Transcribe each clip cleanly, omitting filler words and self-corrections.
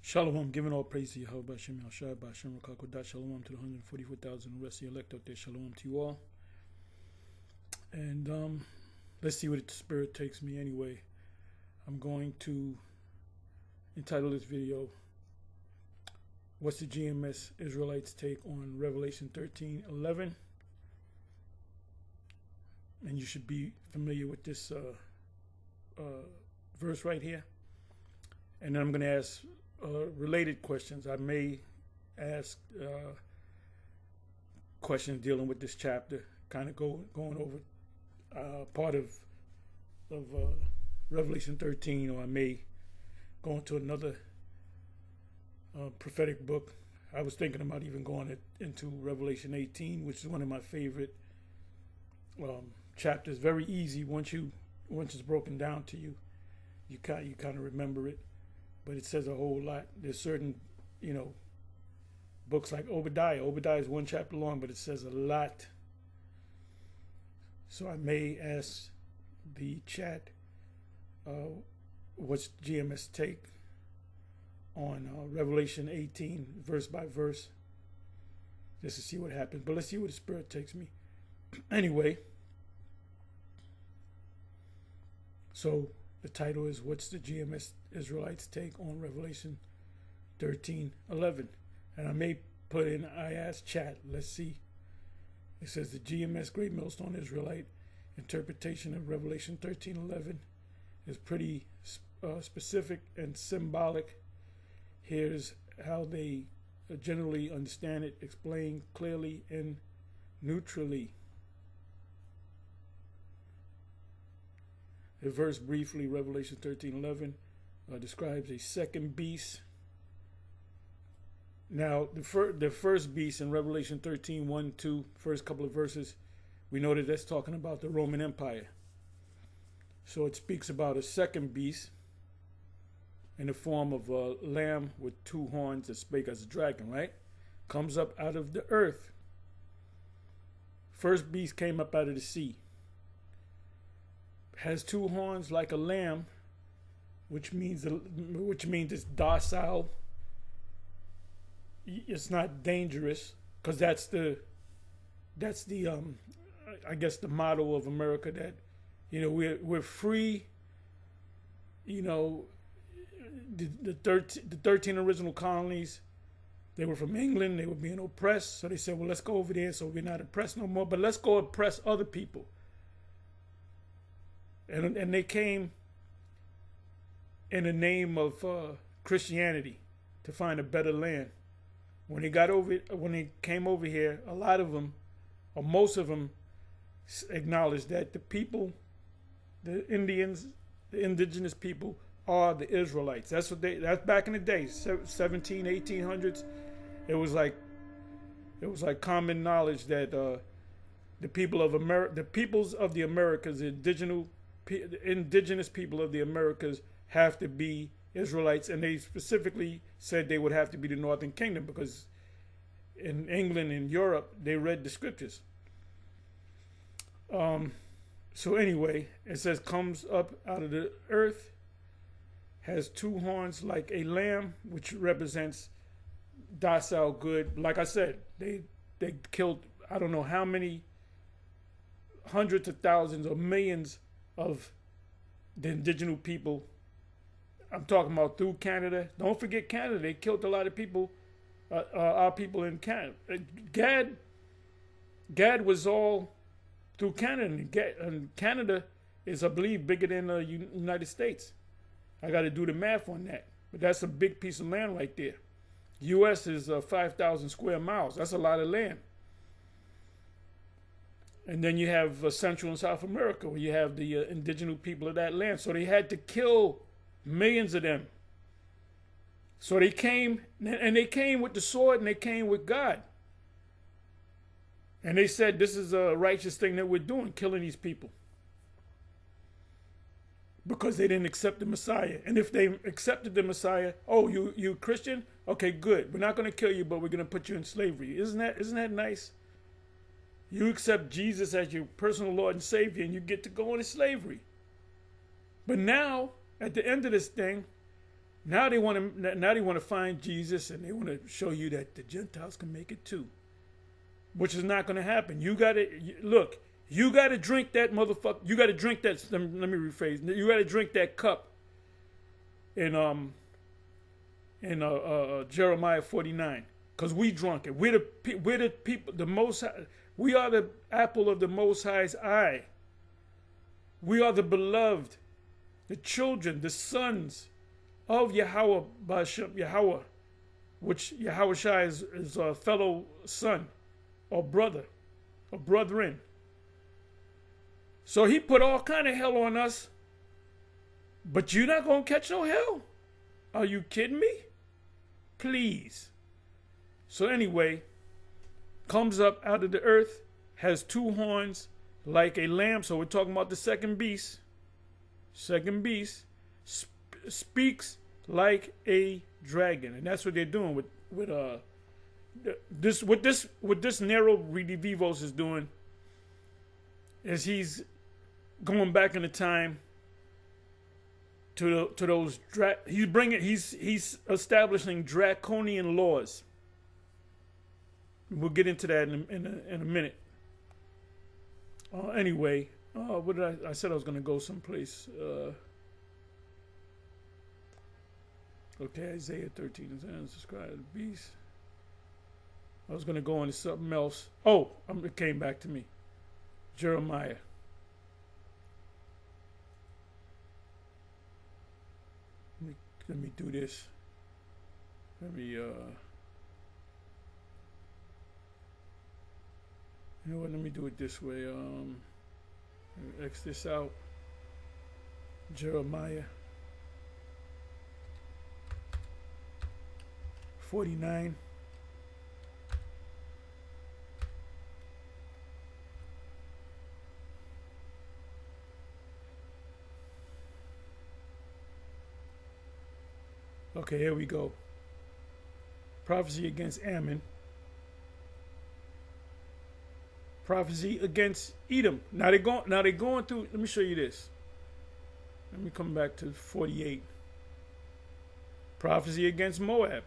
Shalom, giving all praise to Yahweh Bashem, Yahshua Bashem, Rakakodat. Shalom to the 144,000 rest of the elect out there. Shalom to you all. And let's see what the Spirit takes me anyway. I'm going to entitle this video, What's the GMS Israelites Take on Revelation 13:11? And you should be familiar with this verse right here. And then I'm going to ask related questions. I may ask questions dealing with this chapter, kind of going over part of Revelation 13, or I may go into another prophetic book. I was thinking about even going into Revelation 18, which is one of my favorite chapters. Very easy once it's broken down to you. You kind of remember it. But it says a whole lot. There's certain, books like Obadiah. Obadiah is one chapter long, but it says a lot. So I may ask the chat, what's GMS take on Revelation 18, verse by verse, just to see what happens. But let's see where the Spirit takes me. Anyway, so the title is, What's the GMS Israelites Take on Revelation 13:11? And I may put in, I asked chat, let's see. It says the GMS Great Millstone Israelite interpretation of Revelation 13:11 is pretty specific and symbolic. Here's how they generally understand it, explained clearly and neutrally. The verse briefly, Revelation 13:11, describes a second beast. Now, the first beast in Revelation 13:1, 2, first couple of verses, we know that that's talking about the Roman Empire. So it speaks about a second beast in the form of a lamb with two horns that spake as a dragon, right? Comes up out of the earth. First beast came up out of the sea. Has two horns like a lamb, which means it's docile. It's not dangerous, because that's the I guess the motto of America, that we're free. The 13 original colonies, they were from England. They were being oppressed, so they said, well, let's go over there so we're not oppressed no more, but let's go oppress other people. And they came in the name of Christianity to find a better land. When they came over here, a lot of them, or most of them, acknowledged that the people, the Indians, the indigenous people, are the Israelites. That's back in the day, 1800s. It was like common knowledge that the peoples of the Americas, the indigenous people of the Americas, have to be Israelites, and they specifically said they would have to be the Northern Kingdom, because in England and Europe they read the scriptures. So anyway, it says comes up out of the earth, has two horns like a lamb, which represents docile, good. Like I said, they killed, I don't know how many hundreds of thousands or millions of the indigenous people. I'm talking about through Canada. Don't forget Canada. They killed a lot of people, our people in Canada. Gad was all through Canada. And Canada is, I believe, bigger than the United States. I got to do the math on that. But that's a big piece of land right there. U.S. is 5,000 square miles. That's a lot of land. And then you have Central and South America, where you have the indigenous people of that land. So they had to kill millions of them. So they came, and they came with the sword, and they came with God. And they said, this is a righteous thing that we're doing, killing these people, because they didn't accept the Messiah. And if they accepted the Messiah, oh, you Christian? Okay, good. We're not going to kill you, but we're going to put you in slavery. Isn't that nice? You accept Jesus as your personal Lord and Savior, and you get to go into slavery. But now, at the end of this thing, Now they want to find Jesus, and they want to show you that the Gentiles can make it too, which is not going to happen. You got to look. You got to drink that motherfucker. You got to drink that. Let me rephrase. You got to drink that cup in Jeremiah 49, because we drunk it. We're the people. The Most High, we are the apple of the Most High's eye. We are the beloved, the children, the sons of Yahweh Ba'Shem, Yahweh, which Yahweh Shai is a fellow son or brother or brethren. So he put all kind of hell on us, but you're not going to catch no hell? Are you kidding me? Please. So anyway, comes up out of the earth, has two horns like a lamb. So we're talking about the second beast. Second beast speaks like a dragon, and that's what they're doing with this. What this Nero Redivivos is doing is he's going back in the time to those he's establishing draconian laws. We'll get into that in a minute. Anyway, what did I said I was going to go someplace. Okay, Isaiah 13 and describe the beast. I was going to go into something else. Oh, it came back to me. Jeremiah. Let me do this. Let me, you know what, let me do it this way. X this out. Jeremiah 49. Okay, here we go. Prophecy against Ammon. Prophecy against Edom. Now they're going through. Let me show you this. Let me come back to 48. Prophecy against Moab.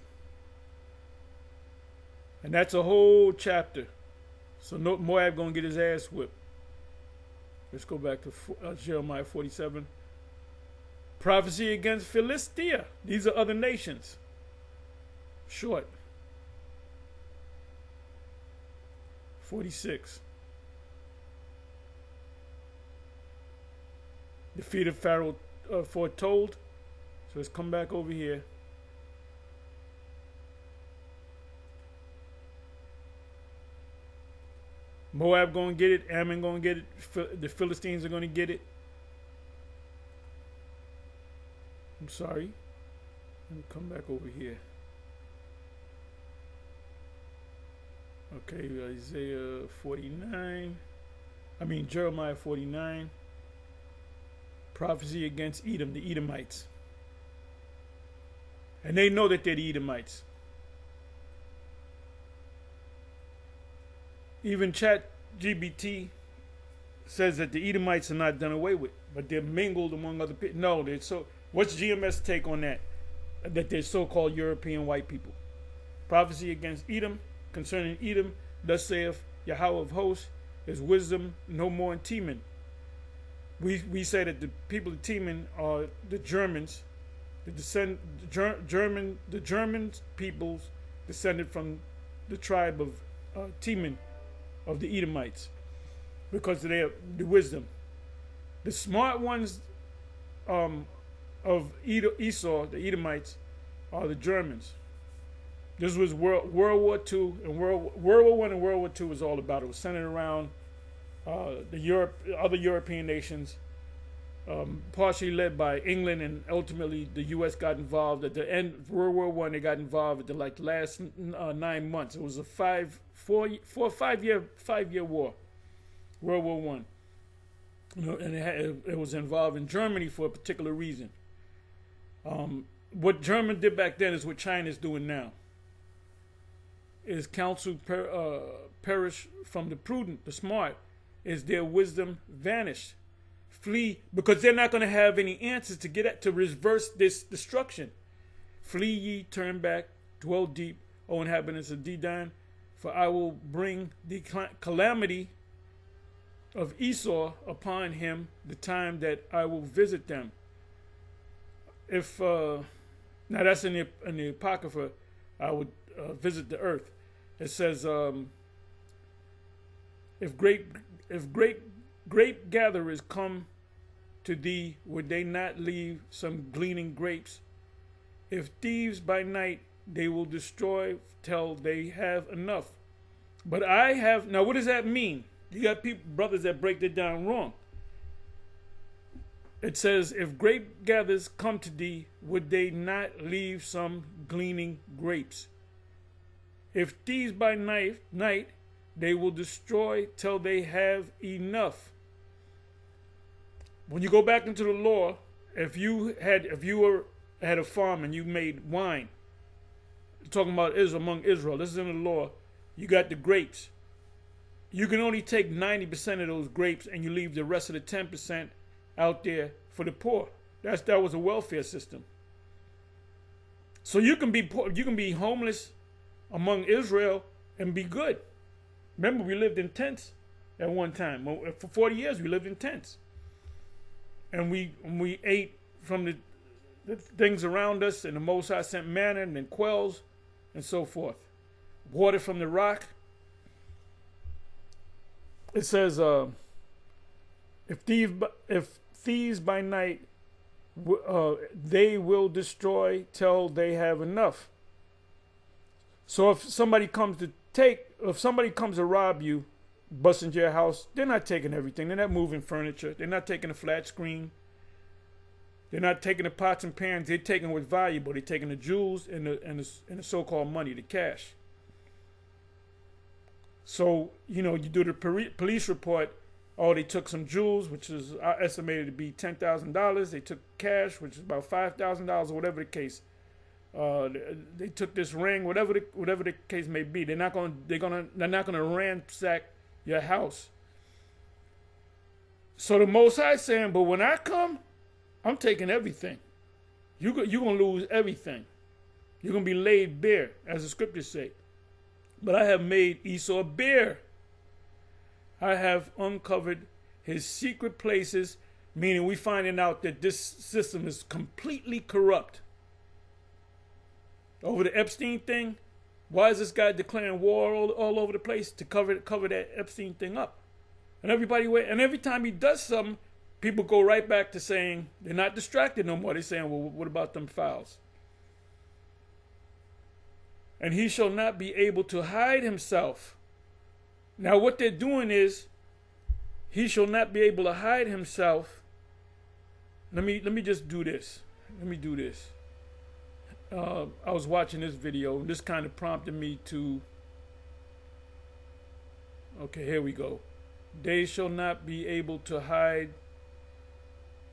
And that's a whole chapter. So Moab gonna get his ass whipped. Let's go back to Jeremiah 47. Prophecy against Philistia. These are other nations. Short. 46. Defeat of Pharaoh foretold. So let's come back over here. Moab gonna get it. Ammon gonna get it. The Philistines are gonna get it. I'm sorry. Let me come back over here. Okay, Isaiah 49. Jeremiah 49. Prophecy against Edom, the Edomites. And they know that they're the Edomites. Even ChatGPT says that the Edomites are not done away with, but they're mingled among other people. No, they're so. What's GMS take on that? That they're so-called European white people. Prophecy against Edom, concerning Edom, thus saith Yahweh of hosts, is wisdom no more in Teman. We say that the people of Teman are the Germans, the German peoples descended from the tribe of Teman, of the Edomites, because of the wisdom. The smart ones of Esau, the Edomites, are the Germans. This was World War II, and World War I and World War II was all about. It was centered around other European nations, partially led by England, and ultimately the U.S. got involved at the end of World War I. They got involved at the last 9 months. It was a 5 year war, World War I. And it was involved in Germany for a particular reason. What Germany did back then is what China is doing now. Is counsel perish from the prudent, the smart? Is their wisdom vanished? Flee, because they're not going to have any answers to reverse this destruction. Flee ye, turn back, dwell deep, O inhabitants of Dedan, for I will bring the calamity of Esau upon him the time that I will visit them. If now that's in the Apocrypha, I would visit the earth. It says, if grape gatherers come to thee, would they not leave some gleaning grapes? If thieves by night, they will destroy till they have enough. But I have, now what does that mean? You got brothers that break it down wrong. It says, if grape gatherers come to thee, would they not leave some gleaning grapes? If thieves by night, they will destroy till they have enough. When you go back into the law, if you had a farm and you made wine, talking about Israel, among Israel, this is in the law, you got the grapes. You can only take 90% of those grapes and you leave the rest of the 10% out there for the poor. That was a welfare system. So you can be poor, you can be homeless among Israel and be good. Remember, we lived in tents at one time. For 40 years, we lived in tents. And we ate from the things around us, and the Most High sent manna and then quails and so forth. Water from the rock. It says, if thieves by night, they will destroy till they have enough. So if somebody comes to rob you, bust into your house, they're not taking everything. They're not moving furniture. They're not taking a flat screen. They're not taking the pots and pans. They're taking what's valuable. They're taking the jewels and the so-called money, the cash. So, you do the police report. Oh, they took some jewels, which is estimated to be $10,000. They took cash, which is about $5,000, or whatever the case. They took this ring, whatever the case may be. They're not gonna ransack your house. So the Most High saying, but when I come, I'm taking everything. You're gonna lose everything. You're gonna be laid bare, as the scriptures say. But I have made Esau bare. I have uncovered his secret places, meaning we finding out that this system is completely corrupt. Over the Epstein thing, why is this guy declaring war all over the place? To cover that Epstein thing up. And every time he does something, people go right back to saying they're not distracted no more. They're saying, well, what about them files? And he shall not be able to hide himself. Now what they're doing is, he shall not be able to hide himself. Let me just do this. Let me do this. I was watching this video, and this kind of prompted me to, okay, here we go. They shall not be able to hide,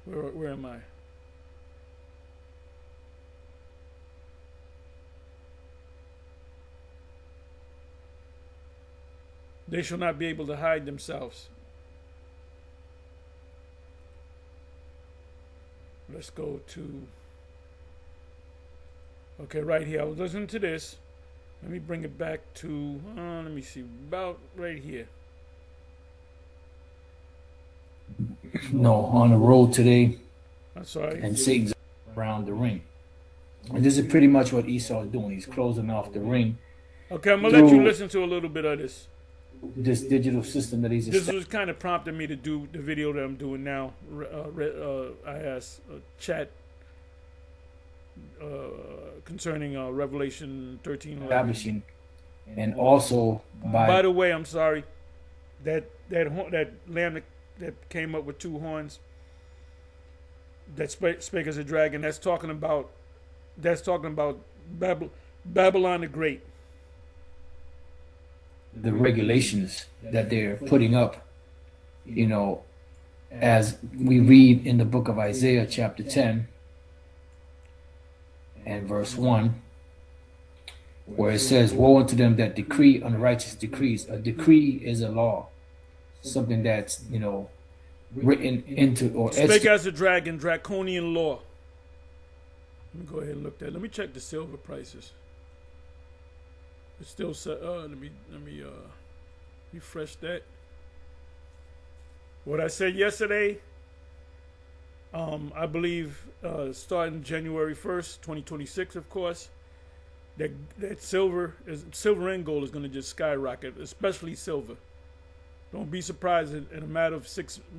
where am I? They shall not be able to hide themselves. Let's go to, okay, right here. I was listening to this. Let me bring it back to, let me see, about right here. No, on the road today. I'm sorry. And Satan's around the ring. And this is pretty much what Esau is doing. He's closing off the ring. Okay, I'm going to let you listen to a little bit of this. This digital system that he's... This was kind of prompted me to do the video that I'm doing now. I asked chat concerning Revelation 13:11. And also by the way, I'm sorry, that lamb that came up with two horns, that spake as a dragon, that's talking about Babylon the Great. The regulations that they're putting up, as we read in the book of Isaiah chapter 10 and verse 1, where it says, woe unto them that decree unrighteous decrees. A decree is a law, something that's, written into or spake as a dragon, draconian law. Let me go ahead and look that. Let me check the silver prices. It's still set. Let me refresh that. What I said yesterday, I believe starting January 1st, 2026, of course, that silver and gold is going to just skyrocket, especially silver. Don't be surprised in a matter of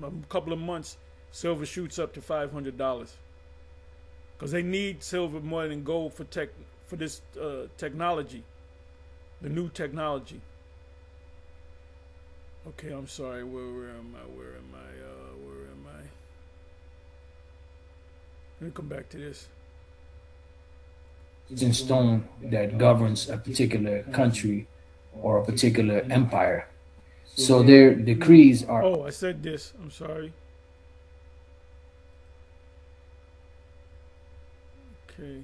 a couple of months, silver shoots up to $500, because they need silver more than gold for this technology, the new technology. Okay, I'm sorry. Where am I? Let me come back to this. It's in stone that governs a particular country or a particular empire. So their decrees are. Oh, I said this. I'm sorry. Okay.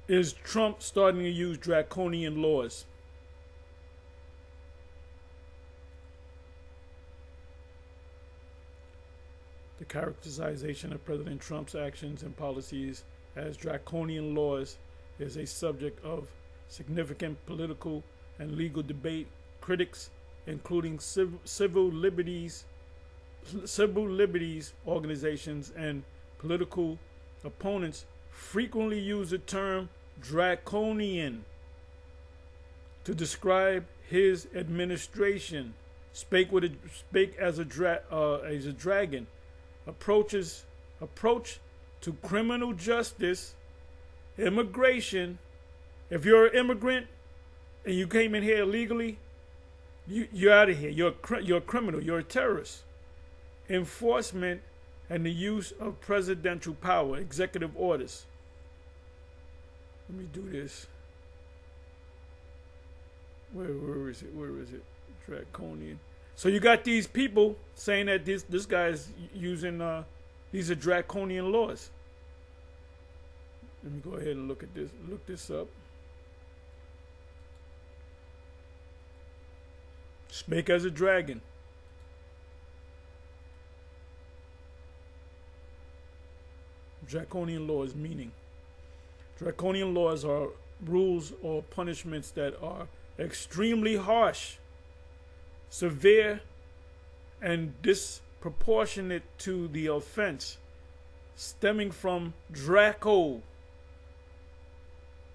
Is Trump starting to use draconian laws? The characterization of President Trump's actions and policies as draconian laws is a subject of significant political and legal debate. Critics, including civil liberties organizations and political opponents, frequently use the term draconian to describe his administration. Spake as a dragon. Approach to criminal justice, immigration. If you're an immigrant and you came in here illegally, you're out of here. You're a criminal. You're a terrorist. Enforcement and the use of presidential power, executive orders. Let me do this. Where is it? Draconian. So you got these people saying that this guy is using these are draconian laws. Let me go ahead and look this up. Spake as a dragon. Draconian laws meaning. Draconian laws are rules or punishments that are extremely harsh, severe, and disproportionate to the offense, stemming from Draco,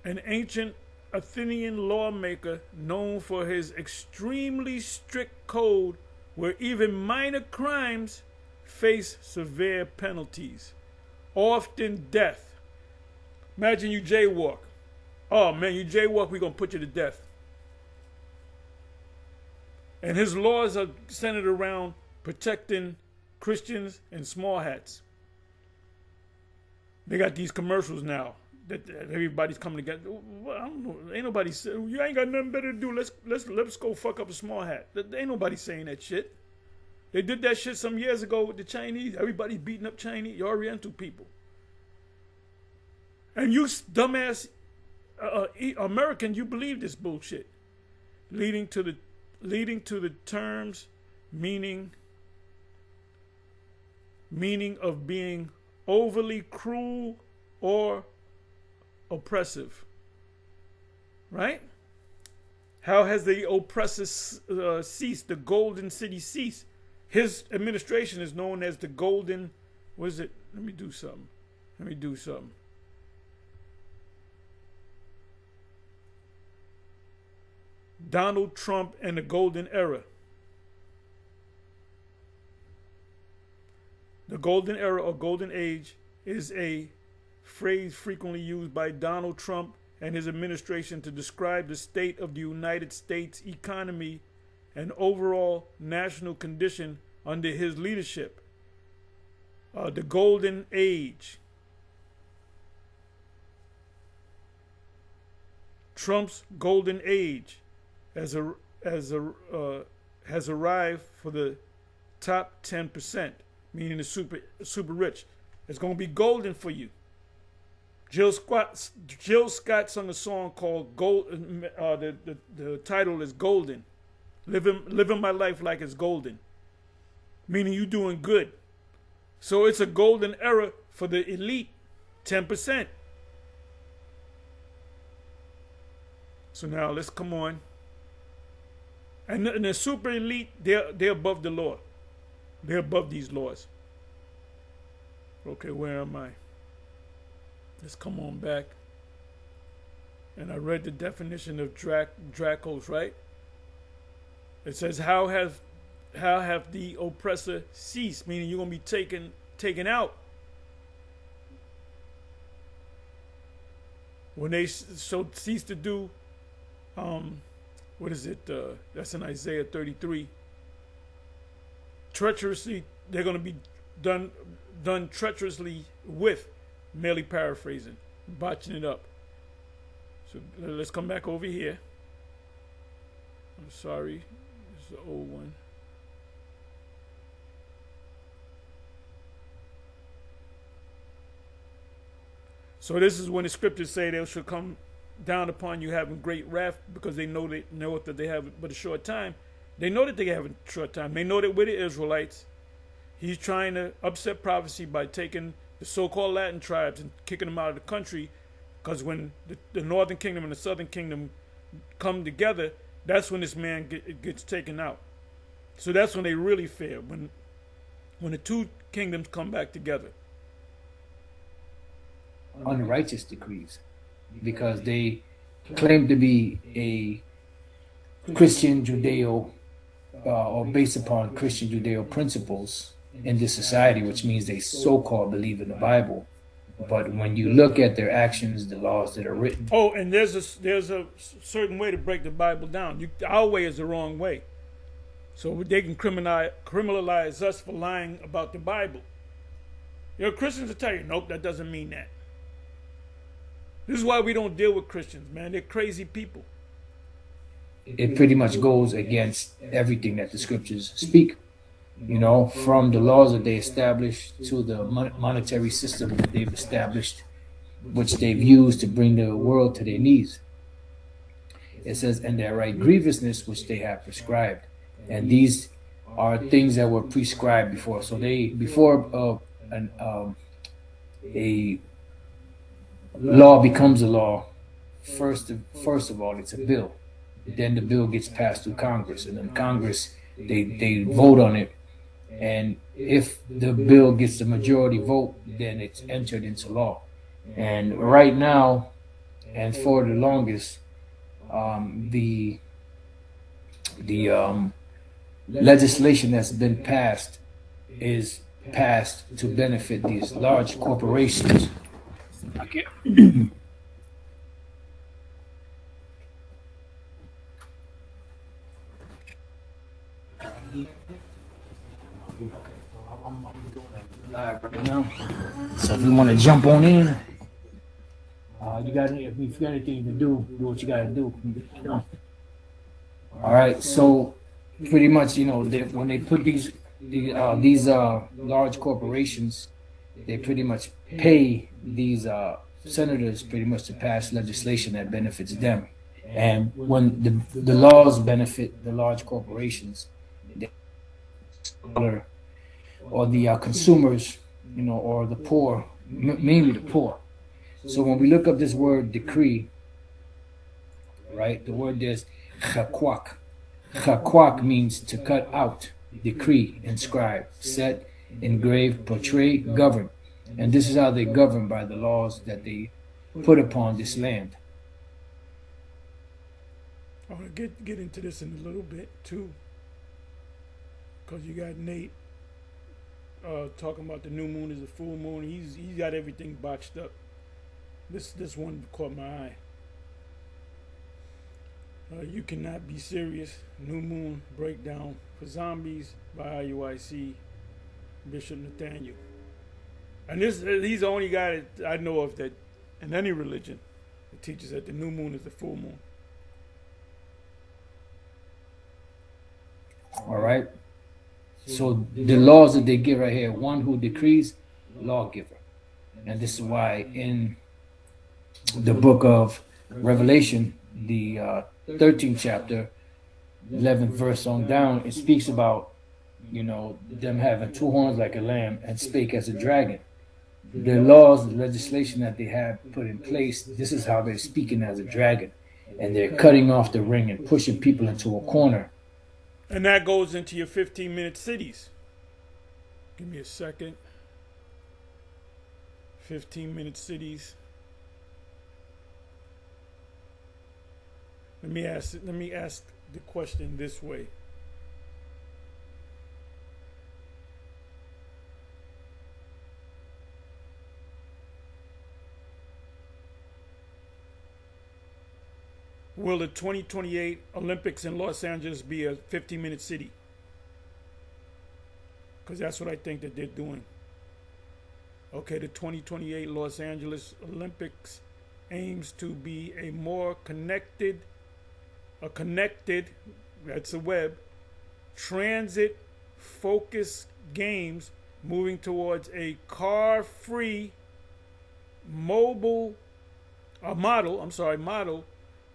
an ancient Athenian lawmaker known for his extremely strict code where even minor crimes face severe penalties, often death. Imagine you jaywalk. Oh man, you jaywalk, we're going to put you to death. And his laws are centered around protecting Christians and small hats. They got these commercials now that everybody's coming together. Well, I don't know. Ain't nobody saying, you ain't got nothing better to do. Let's go fuck up a small hat. Ain't nobody saying that shit. They did that shit some years ago with the Chinese. Everybody beating up Chinese, Oriental people. And you dumbass American, you believe this bullshit, leading to the terms meaning of being overly cruel or oppressive. Right? How has the oppressor ceased? The Golden City ceased. His administration is known as the Golden. What is it? Let me do something. Donald Trump and the Golden Era. The Golden Era or Golden Age is a phrase frequently used by Donald Trump and his administration to describe the state of the United States economy and overall national condition under his leadership. The Golden Age. Trump's Golden Age has arrived for the top 10%, meaning the super rich. It's going to be golden for you. Jill Scott sung a song called Gold. The title is Golden. Living my life like it's golden, meaning you doing good. So it's a golden era for the elite, 10%. So now let's come on. And the super elite, they're above the law. They're above these laws. Okay, where am I? Let's come on back. And I read the definition of Dracos, right? It says, how have the oppressor ceased? Meaning you're gonna be taken out. When they cease to do, what is it? That's in Isaiah 33. Treacherously, they're gonna be done treacherously with, merely paraphrasing, botching it up. So let's come back over here. I'm sorry, it's the old one. So this is when the scriptures say they shall come down upon you having great wrath, because they know that they have but a short time. They know that they have a short time. They know that with the Israelites, he's trying to upset prophecy by taking the so-called Latin tribes and kicking them out of the country, because when the northern kingdom and the southern kingdom come together, that's when this man gets taken out. So that's when they really fear, when the two kingdoms come back together. Unrighteous decrees, because they claim to be a Christian Judeo, or based upon Christian Judeo principles in this society, which means they so-called believe in the Bible. But when you look at their actions, the laws that are written. Oh, and there's a certain way to break the Bible down. Our way is the wrong way. So they can criminalize us for lying about the Bible. Christians will tell you, nope, that doesn't mean that. This is why we don't deal with Christians, man. They're crazy people. It pretty much goes against everything that the scriptures speak. From the laws that they established to the monetary system that they've established, which they've used to bring the world to their knees. It says, and their right grievousness, which they have prescribed. And these are things that were prescribed before. So before a law becomes a law, first of all, it's a bill. Then the bill gets passed through Congress, and then Congress, they vote on it. And if the bill gets the majority vote, then it's entered into law. And right now, and for the longest, the legislation that's been passed is passed to benefit these large corporations. Okay. I'm doing it live right now. So if you want to jump on in, if you got anything to do what you got to do. All right. So pretty much, when they put these large corporations, they pretty much pay these senators pretty much to pass legislation that benefits them. And when the laws benefit the large corporations, or the consumers, or the poor, mainly the poor. So when we look up this word decree, right, the word is chakwak. Chakwak means to cut out, decree, inscribe, set, engrave, portray, govern. And this is how they govern, by the laws that they put upon this land. I want to get into this in a little bit too, because you got Nate talking about the new moon is a full moon. He's got everything botched up. This one caught my eye. You cannot be serious. New moon breakdown for zombies by IUIC Bishop Nathaniel. And he's the only guy that I know of that in any religion that teaches that the new moon is the full moon. All right. So the laws that they give right here, one who decrees, lawgiver. And this is why in the book of Revelation, the 13th chapter, 11th verse on down, it speaks about, them having two horns like a lamb and spake as a dragon. The laws, the legislation that they have put in place, this is how they're speaking as a dragon. And they're cutting off the ring and pushing people into a corner. And that goes into your 15-minute cities. Give me a second. 15-minute cities. Let me ask the question this way. Will the 2028 Olympics in Los Angeles be a 15-minute city? Because that's what I think that they're doing. Okay, the 2028 Los Angeles Olympics aims to be a more connected, that's a web, transit-focused games moving towards a car-free model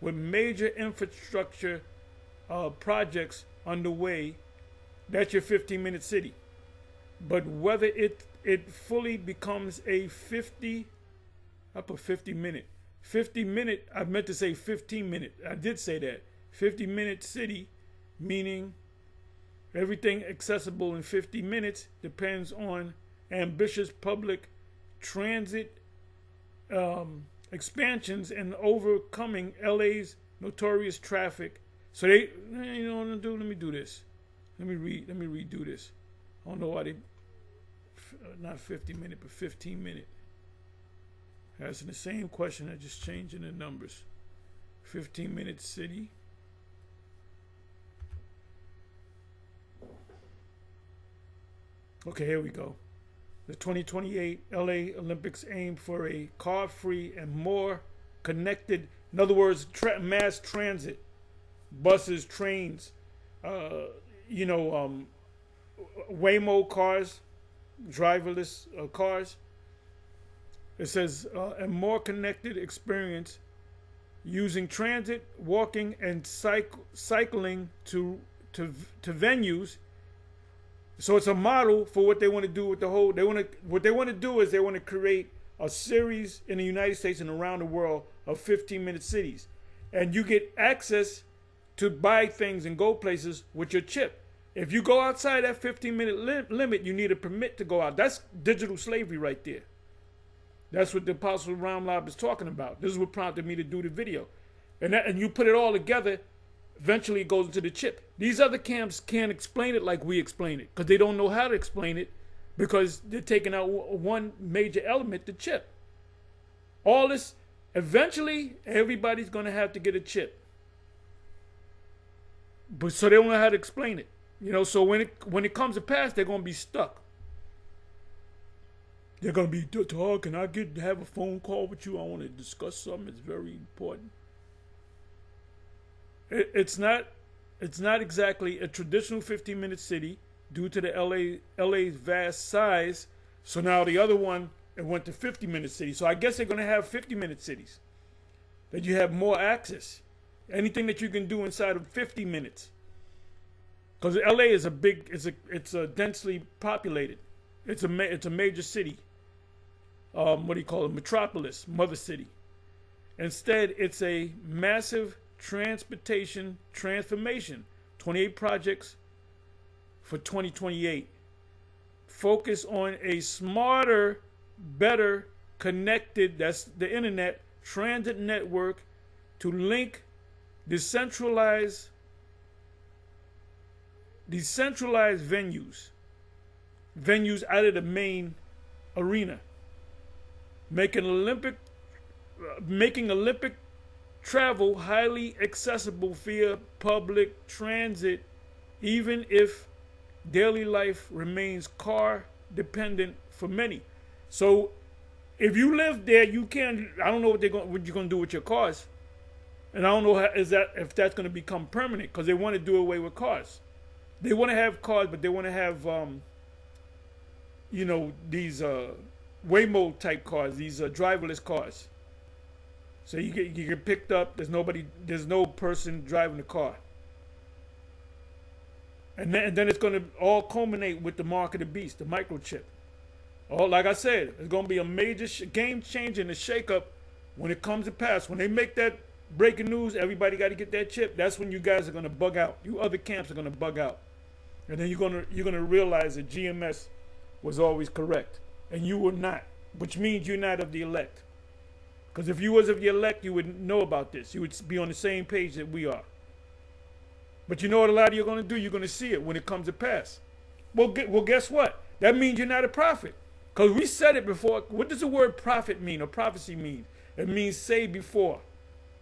with major infrastructure projects underway. That's your 15-minute city. But whether it fully becomes a 50 minute. 50 minute, I meant to say 15 minute. I did say that. 50-minute city, meaning everything accessible in 50 minutes, depends on ambitious public transit expansions and overcoming LA's notorious traffic. So they, you know what I'm gonna do? Let me do this. Let me redo this. I don't know why they, not 50 minute, but 15 minute. Asking the same question, I just changing the numbers. 15-minute city. Okay, here we go. The 2028 LA Olympics aim for a car-free and more connected, in other words, mass transit, buses, trains, Waymo cars, driverless cars. It says a more connected experience using transit, walking, and cycling to venues. So it's a model for what they want to do with the whole. What they want to do is they want to create a series in the United States and around the world of 15-minute cities, and you get access to buy things and go places with your chip. If you go outside that 15-minute limit, you need a permit to go out. That's digital slavery right there. That's what the Apostle Ramlab is talking about. This is what prompted me to do the video, and you put it all together. Eventually it goes into the chip. These other camps can't explain it like we explain it because they don't know how to explain it because they're taking out one major element, the chip. All this, eventually everybody's going to have to get a chip. But so they don't know how to explain it. So when it comes to pass, they're going to be stuck. They're going to be, Dog, can I have a phone call with you? I want to discuss something. It's very important. It's not exactly a traditional 15-minute city due to the LA's vast size. So now the other one, it went to 50-minute cities. So I guess they're going to have 50-minute cities that you have more access. Anything that you can do inside of 50 minutes. Because LA is it's a densely populated. It's a major city. What do you call it? Metropolis, mother city. Instead, it's a massive transportation transformation. 28 projects for 2028. Focus on a smarter, better connected, that's the internet, transit network to link decentralized venues out of the main arena, making Olympic travel highly accessible via public transit, even if daily life remains car dependent for many. So if you live there, you can't. I don't know what you're going to do with your cars, and I don't know if that's going to become permanent because they want to do away with cars. They want to have cars, but they want to have these Waymo type cars, these driverless cars. So you get picked up. There's no person driving the car. And then it's going to all culminate with the mark of the beast, the microchip. Like I said, it's going to be a major game changer and a shakeup when it comes to pass. When they make that breaking news, everybody got to get that chip. That's when you guys are going to bug out. You other camps are going to bug out. And then you're going to realize that GMS was always correct. And you were not, which means you're not of the elect. Because if you was of the elect, you would know about this. You would be on the same page that we are. But you know what a lot of you are going to do? You're going to see it when it comes to pass. Well, guess what? That means you're not a prophet. Because we said it before. What does the word prophet mean or prophecy mean? It means say before.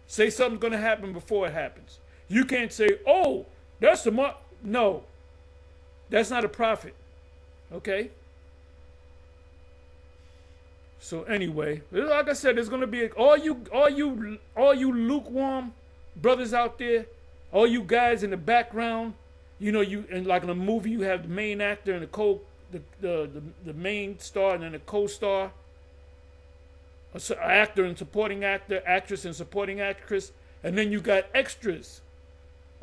Say something's going to happen before it happens. You can't say, oh, that's the mark. No. That's not a prophet. Okay? So anyway, like I said, there's going to be all you lukewarm brothers out there, all you guys in the background, and like in a movie you have the main actor and the main star and then the co-star, actor and supporting actor, actress and supporting actress, and then you got extras.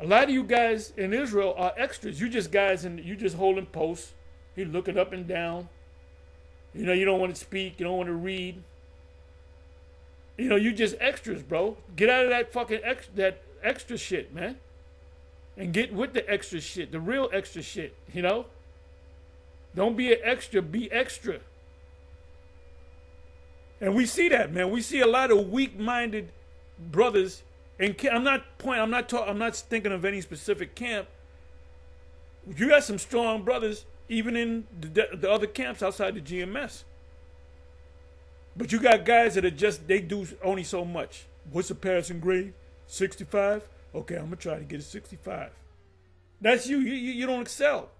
A lot of you guys in Israel are extras. You just guys and you just holding posts. You looking up and down. You don't want to speak. You don't want to read. You just extras, bro. Get out of that fucking extra shit, man. And get with the extra shit, the real extra shit, Don't be an extra, be extra. And we see that, man. We see a lot of weak-minded brothers. And I'm not thinking of any specific camp. You got some strong brothers, even in the other camps outside the GMS. But you got guys that they do only so much. What's the passing grade? 65? Okay, I'm gonna try to get a 65. That's you. You don't excel.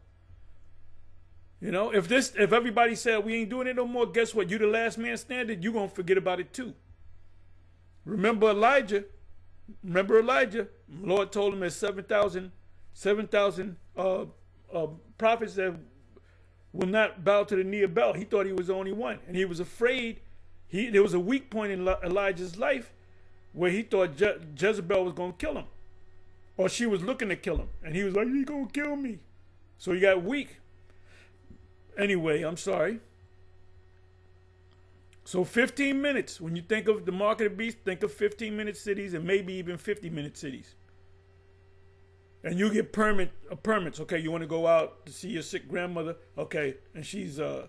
If everybody said we ain't doing it no more, guess what? You the last man standing, you're gonna forget about it too. Remember Elijah? The Lord told him there's 7,000 prophets that will not bow to the knee of Baal. He thought he was the only one. And he was afraid. There was a weak point in Elijah's life where he thought Jezebel was going to kill him. Or she was looking to kill him. And he was like, you're going to kill me. So he got weak. Anyway, I'm sorry. So 15 minutes. When you think of the mark of the beast, think of 15-minute cities and maybe even 50-minute cities. And you get permits. Okay, you want to go out to see your sick grandmother. Okay, and she's 2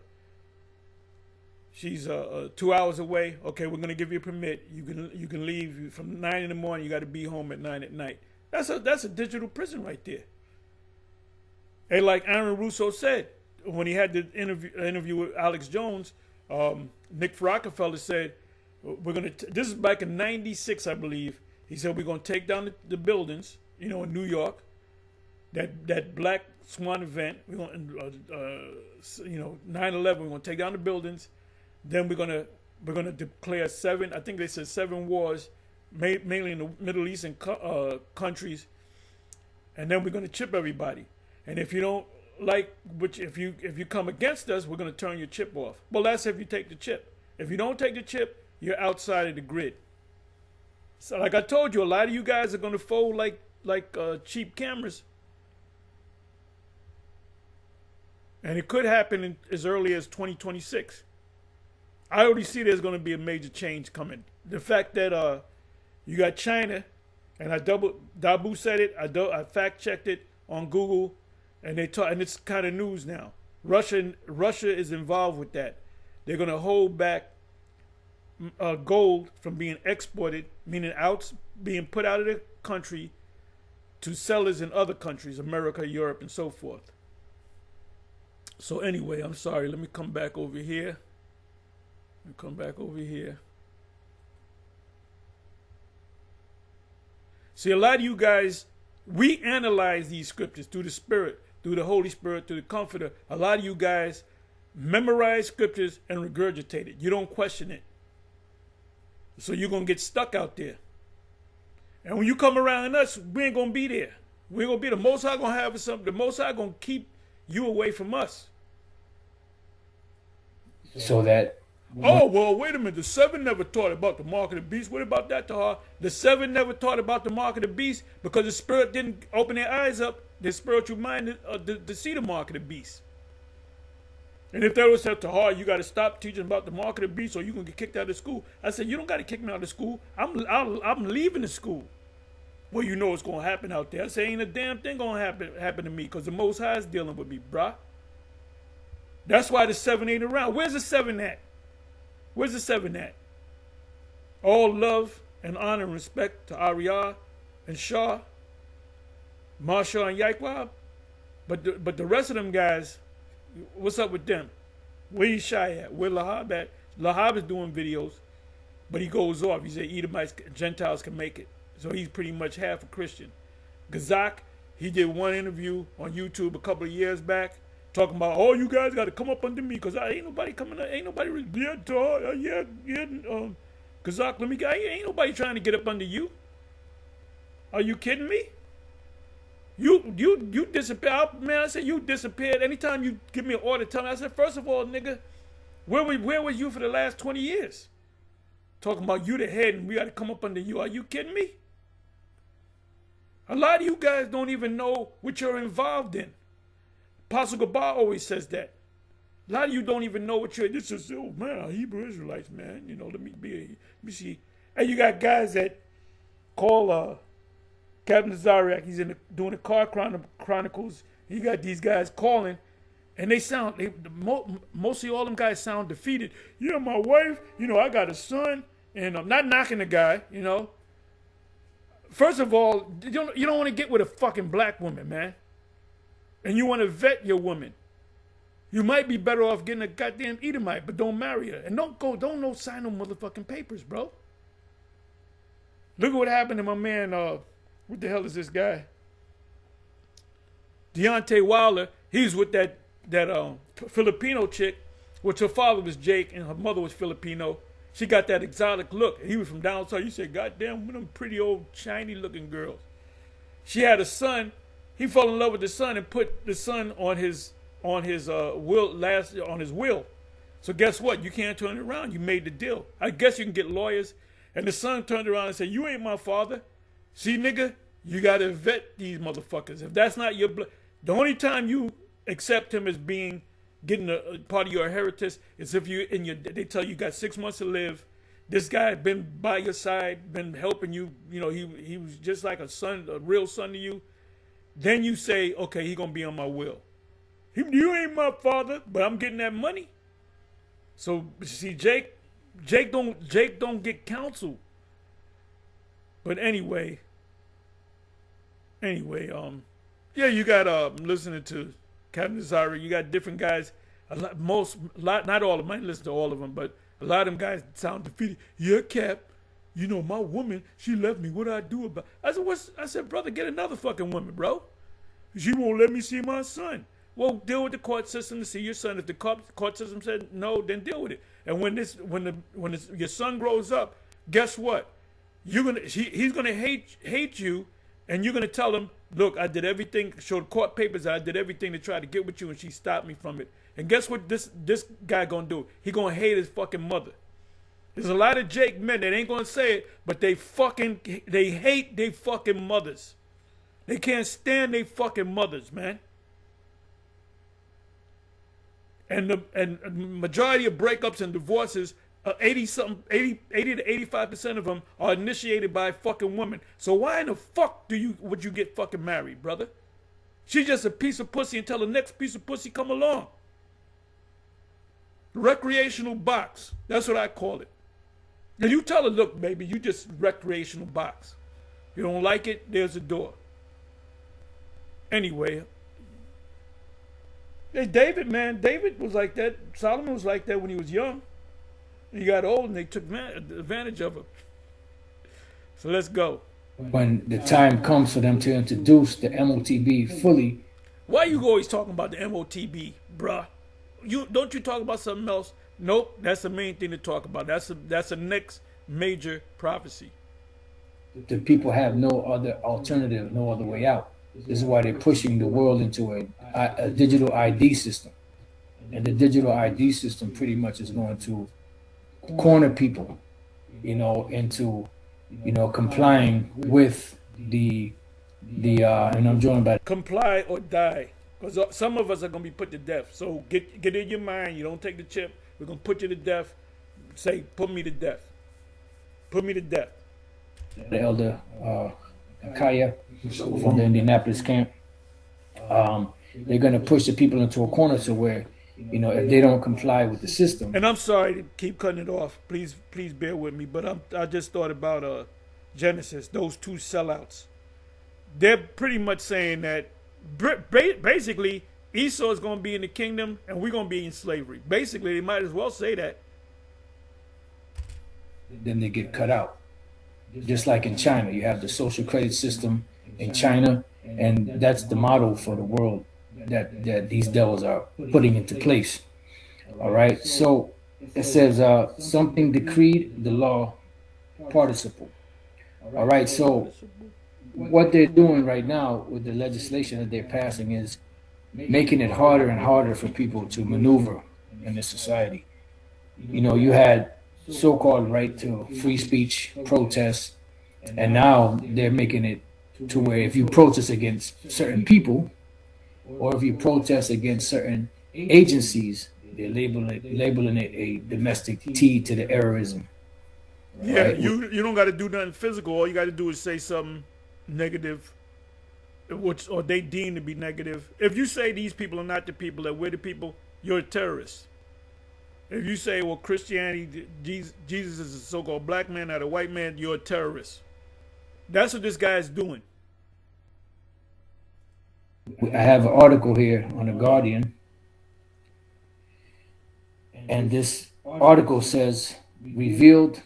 hours away. Okay, we're gonna give you a permit. You can leave from 9 in the morning. You got to be home at 9 at night. That's a digital prison right there. And like Aaron Russo said when he had the interview with Alex Jones, Nick Rockefeller said this is back in '96, I believe. He said we're gonna take down the buildings. In New York, that Black Swan event, we're going 9/11, we're going to take down the buildings. Then we're going to declare 7, I think they said 7 wars, mainly in the Middle Eastern countries. And then we're going to chip everybody. And if you don't if you come against us, we're going to turn your chip off. Well, that's if you take the chip. If you don't take the chip, you're outside of the grid. So like I told you, a lot of you guys are going to fold like cheap cameras. And it could happen as early as 2026. I already see there's going to be a major change coming. The fact that you got China, and Dabu said it, I fact-checked it on Google, and and it's kind of news now. Russia is involved with that. They're going to hold back gold from being exported, meaning being put out of the country to sellers in other countries, America, Europe, and so forth. So anyway, I'm sorry. Let me come back over here. See, a lot of you guys, we analyze these scriptures through the Spirit, through the Holy Spirit, through the Comforter. A lot of you guys memorize scriptures and regurgitate it. You don't question it. So you're going to get stuck out there. And when you come around us, we ain't going to be there. We ain't going to be the Most High going to have something. The Most High going to keep you away from us. So that Oh, well, wait a minute. The seven never taught about the mark of the beast. What about that, Tahar? The seven never taught about the mark of the beast because the spirit didn't open their eyes up, their spiritual mind, to see the mark of the beast. And if they would say, Tahar, you got to stop teaching about the mark of the beast or you're going to get kicked out of school. I said, you don't got to kick me out of school. I'm leaving the school. Well, you know what's going to happen out there. I say, ain't a damn thing going to happen to me because the Most High is dealing with me, bruh. That's why the seven ain't around. Where's the seven at? Where's the seven at? All love and honor and respect to Ariyah and Shah, Marshall and Yaikwab. But the rest of them guys, what's up with them? Where you shy at? Where Lahab at? Lahab is doing videos, but he goes off. He said Edomites, Gentiles can make it. So he's pretty much half a Christian. Gazak, he did one interview on YouTube a couple of years back, talking about, oh, you guys got to come up under me because ain't nobody coming up, ain't nobody really, Gazak, let me get, ain't nobody trying to get up under you. Are you kidding me? You disappeared, man. I said you disappeared. Anytime you give me an order, tell me. I said, first of all, nigga, where was you for the last 20 years? Talking about you the head and we got to come up under you. Are you kidding me? A lot of you guys don't even know what you're involved in. Apostle Gabar always says that. A lot of you don't even know what you're. This is, oh man, Hebrew Israelites, man. You know, let me see. And you got guys that call Captain Zariak. He's doing the car chronicles. You got these guys calling, and they sound. Mostly all them guys sound defeated. Yeah, my wife. You know, I got a son, and I'm not knocking the guy. You know. First of all, you don't want to get with a fucking black woman, man. And you want to vet your woman. You might be better off getting a goddamn Edomite, but don't marry her. And don't sign no motherfucking papers, bro. Look at what happened to my man, what the hell is this guy? Deontay Wilder. He's with that Filipino chick, which her father was Jake and her mother was Filipino. She got that exotic look. He was from down south. You said, goddamn, one of them pretty old, shiny looking girls. She had a son. He fell in love with the son and put the son on his will. So guess what? You can't turn it around. You made the deal. I guess you can get lawyers. And the son turned around and said, you ain't my father. See, nigga, you got to vet these motherfuckers. If that's not your blood, the only time you accept him as getting a part of your inheritance is if they tell you got 6 months to live. This guy had been by your side, been helping you. You know, he was just like a son, a real son to you. Then you say, okay, he gonna be on my will. You ain't my father, but I'm getting that money. So see, Jake don't get counsel. But anyway, yeah, you got listening to Captain Zari. You got different guys. Not all of them. I didn't listen to all of them, but a lot of them guys sound defeated. Yeah, Cap. You know, my woman, she left me. What do I do about it? I said, brother, get another fucking woman, bro. She won't let me see my son. Well, deal with the court system to see your son. If the court system said no, then deal with it. And when your son grows up, guess what? He's gonna hate you, and you're gonna tell him, look, I did everything. Show the court papers. I did everything to try to get with you, and she stopped me from it. And guess what? This guy gonna do? He gonna hate his fucking mother. There's a lot of Jake men that ain't gonna say it, but they hate their fucking mothers. They can't stand their fucking mothers, man. And the majority of breakups and divorces, 80 to 85% of them are initiated by fucking women. So why in the fuck would you get fucking married, brother? She's just a piece of pussy until the next piece of pussy come along. Recreational box. That's what I call it. And you tell her, look, baby, you just recreational box. You don't like it, there's a door. Anyway. Hey, David was like that. Solomon was like that when he was young. He got old and they took advantage of him. So let's go. When the time comes for them to introduce the MOTB fully. Why you always talking about the MOTB, bruh? Don't you talk about something else? Nope, that's the main thing to talk about. That's the next major prophecy. The people have no other alternative, no other way out. This is why they're pushing the world into a digital ID system. And the digital ID system pretty much is going to corner people, into, complying with and I'm joined by. Comply or die. Because some of us are going to be put to death. So get in your mind. You don't take the chip. We're going to put you to death. Say, put me to death. Put me to death. The elder Kaya from the Indianapolis camp. They're going to push the people into a corner to where, if they don't comply with the system. And I'm sorry to keep cutting it off. Please bear with me. But I just thought about Genesis, those two sellouts. They're pretty much saying that basically Esau is going to be in the kingdom and we're going to be in slavery. Basically, they might as well say that. Then they get cut out. Just like in China, you have the social credit system in China, and that's the model for the world that these devils are putting into place. All right, so it says something decreed, the law participle. All right, so what they're doing right now with the legislation that they're passing is making it harder and harder for people to maneuver in this society. You had so-called right to free speech, protest, and now they're making it to where if you protest against certain people, or if you protest against certain agencies, they're labeling it a domestic T to the terrorism. Yeah, right? You don't got to do nothing physical. All you got to do is say something negative, or they deem to be negative. If you say these people are not the people, that we're the people, you're a terrorist. If you say, well, Christianity, Jesus is a so-called black man, not a white man, you're a terrorist. That's what this guy is doing. I have an article here on The Guardian, and this article says, revealed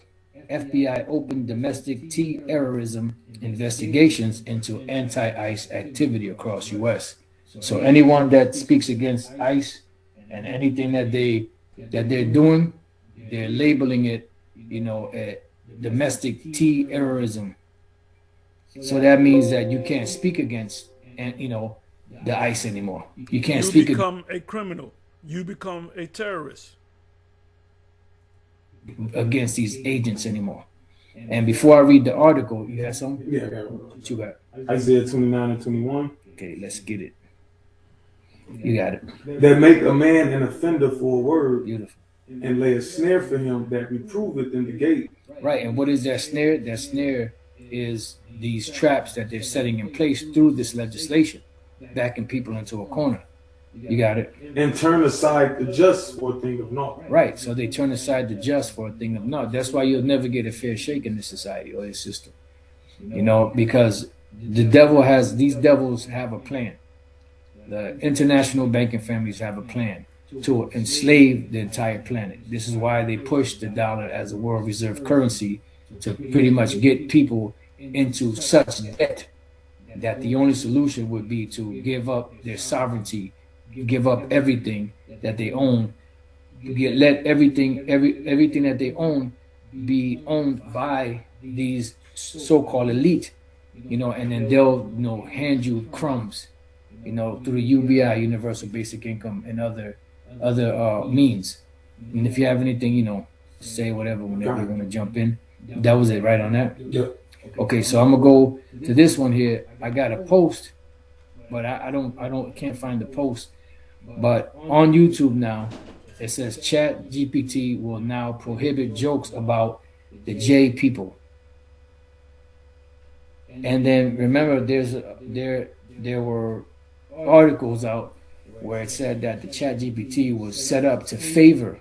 FBI opened domestic terrorism investigations into anti-ICE activity across U.S. So anyone that speaks against ICE and anything that they're doing, they're labeling it, a domestic terrorism. So that means that you can't speak against, the ICE anymore. You can't speak. You become a criminal. You become a terrorist against these agents anymore. And before I read the article, you have something? Yeah, I got one. What you got? Isaiah 29 and 21. Okay, let's get it. You got it. That make a man an offender for a word. Beautiful. And lay a snare for him that reproveth in the gate. Right, and what is that snare? That snare is these traps that they're setting in place through this legislation, backing people into a corner. You got it. And turn aside the just for a thing of naught. Right, so they turn aside the just for a thing of naught. That's why you'll never get a fair shake in this society or this system. Because these devils have a plan. The international banking families have a plan to enslave the entire planet. This is why they push the dollar as a world reserve currency, to pretty much get people into such debt that the only solution would be to give up their sovereignty, give up everything that they own, let everything that they own be owned by these so-called elite, and then they'll hand you crumbs, through the UBI, Universal Basic Income, and other means. And if you have anything, say whatever whenever you want to jump in. That was it, right on that? Yep. Okay, so I'm gonna go to this one here. I got a post, but I can't find the post. But on YouTube now, it says Chat GPT will now prohibit jokes about the J people. And then remember, there were articles out where it said that the Chat GPT was set up to favor,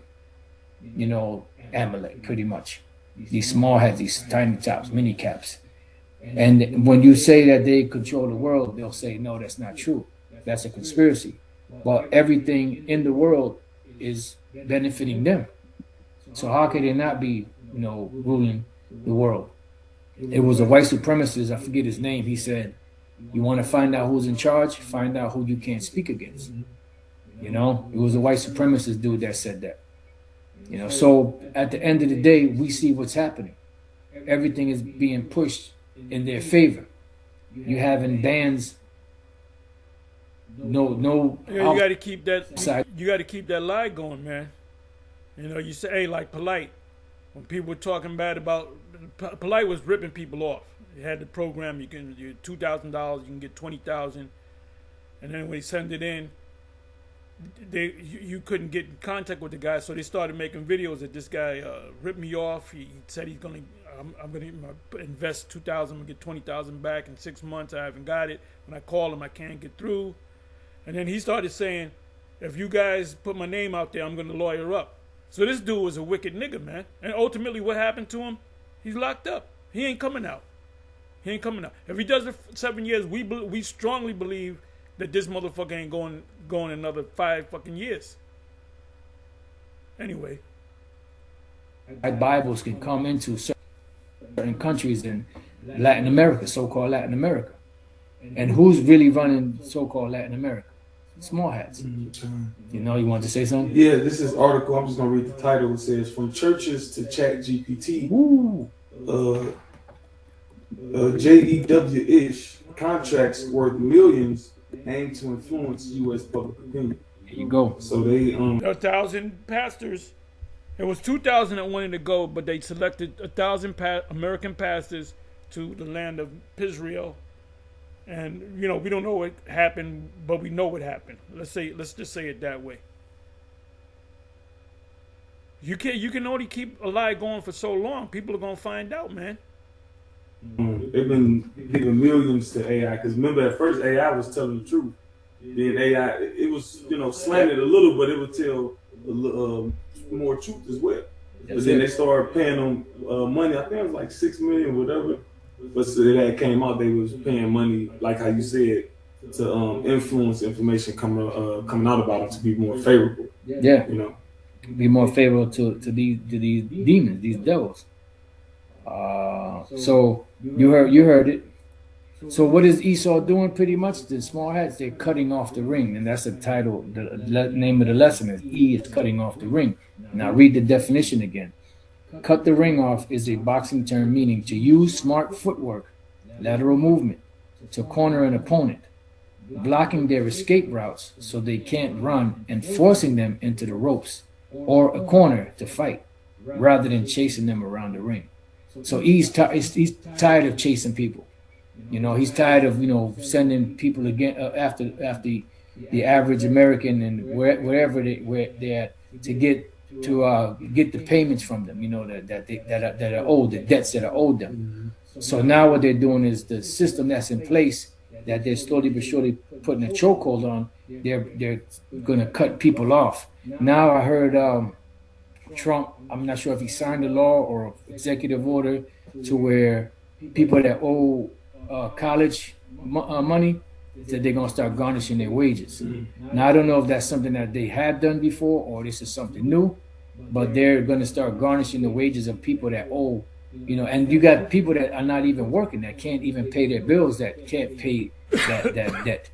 Amalek, pretty much. These small heads, these tiny tops, mini caps. And when you say that they control the world, they'll say, no, that's not true. That's a conspiracy. Well, everything in the world is benefiting them. So how could they not be, ruling the world? It was a white supremacist, I forget his name. He said, you want to find out who's in charge? Find out who you can't speak against. It was a white supremacist dude that said that. So at the end of the day, we see what's happening. Everything is being pushed in their favor. You having bans. No. Yeah, you got to keep that. You got to keep that lie going, man. You say, hey, like polite. when people were talking bad about, Polite was ripping people off. He had the program, you $2,000, you can get 20,000, and then when he sent it in, you couldn't get in contact with the guy, so they started making videos that this guy ripped me off. He said I'm gonna invest 2,000, I'm gonna get 20,000 back in 6 months. I haven't got it. When I call him, I can't get through. And then he started saying, if you guys put my name out there, I'm gonna lawyer up. So this dude was a wicked nigga, man. And ultimately, what happened to him? He's locked up. He ain't coming out. He ain't coming out. If he does it for 7 years, we strongly believe that this motherfucker ain't going another 5 fucking years. Anyway. Bibles can come into certain countries in Latin America, so-called Latin America. And who's really running so-called Latin America? Small hats. You know, you want to say something? Yeah, this is article. I'm just gonna read the title. It says, "From churches to Chat GPT, JEW-ish contracts worth millions aim to influence U.S. public opinion." There you go. So they 1,000 pastors. It was 2,000 that wanted to go, but they selected 1,000 American pastors to the land of Israel. And you know, we don't know what happened, but we know what happened. Let's just say it that way. You can only keep a lie going for so long. People are gonna find out, man. they've been giving millions to AI, because remember at first AI was telling the truth. Then AI, it was slanted a little, but it would tell more truth as well. But then they started paying them money. I think it was like $6 million, whatever. But so that came out, they was paying money, like how you said, to influence information coming out about them to be more favorable. Yeah, be more favorable to these demons, these devils. So you heard it. So what is Esau doing? Pretty much the small hats, they're cutting off the ring, and that's the title. The name of the lesson is E is cutting off the ring. Now read the definition again. Cut the ring off is a boxing term meaning to use smart footwork, lateral movement, to corner an opponent, blocking their escape routes so they can't run and forcing them into the ropes or a corner to fight, rather than chasing them around the ring. So he's tired of chasing people. He's tired of sending people again after the average American and wherever they're at to get the payments from them. That are owed, the debts that are owed them. So now what they're doing is the system that's in place that they're slowly but surely putting a chokehold on. They're going to cut people off. Now I heard Trump. I'm not sure if he signed a law or executive order to where people that owe college money, that they're going to start garnishing their wages. Now, I don't know if that's something that they had done before or this is something new, but they're going to start garnishing the wages of people that owe, and you got people that are not even working, that can't even pay their bills, that can't pay that debt.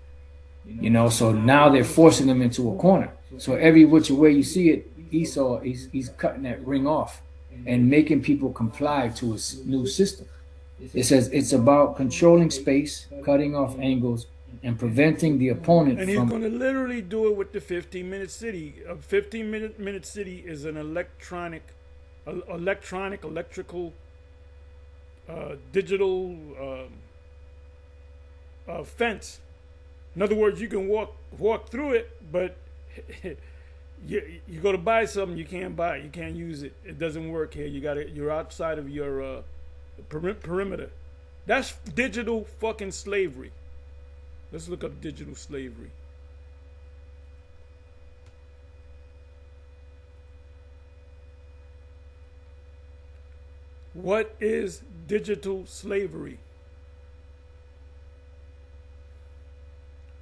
So now they're forcing them into a corner. So every which way you see it, Esau, he's cutting that ring off and making people comply to his new system. It says it's about controlling space, cutting off angles, and preventing the opponent and he's going to literally do it with the 15-minute city. A 15-minute city is an electrical, digital fence. In other words, you can walk through it, but you go to buy something, you can't buy it, you can't use it. It doesn't work here. You're outside of your perimeter. That's digital fucking slavery. Let's look up digital slavery. What is digital slavery?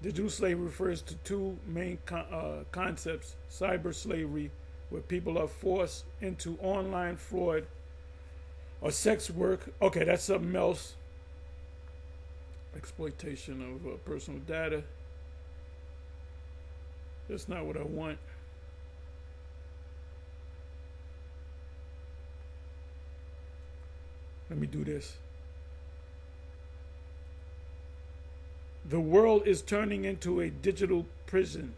Digital slavery refers to two main concepts: cyber slavery, where people are forced into online fraud or sex work. Okay, that's something else. Exploitation of personal data. That's not what I want. Let me do this. The world is turning into a digital prison.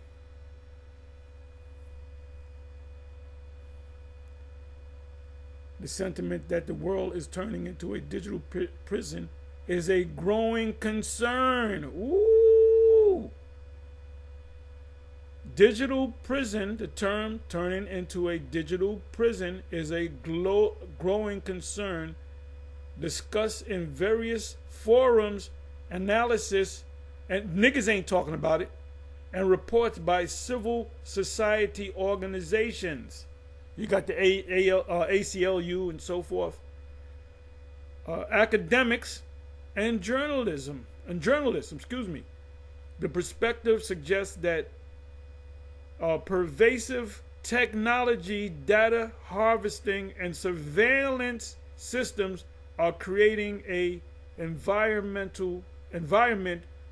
The sentiment that the world is turning into a digital prison is a growing concern. Ooh. Digital prison, the term turning into a digital prison, is a growing concern discussed in various forums, analysis, and niggas ain't talking about it, and reports by civil society organizations. You got the ACLU and so forth. Academics and journalism, excuse me. The perspective suggests that pervasive technology, data harvesting, and surveillance systems are creating a environment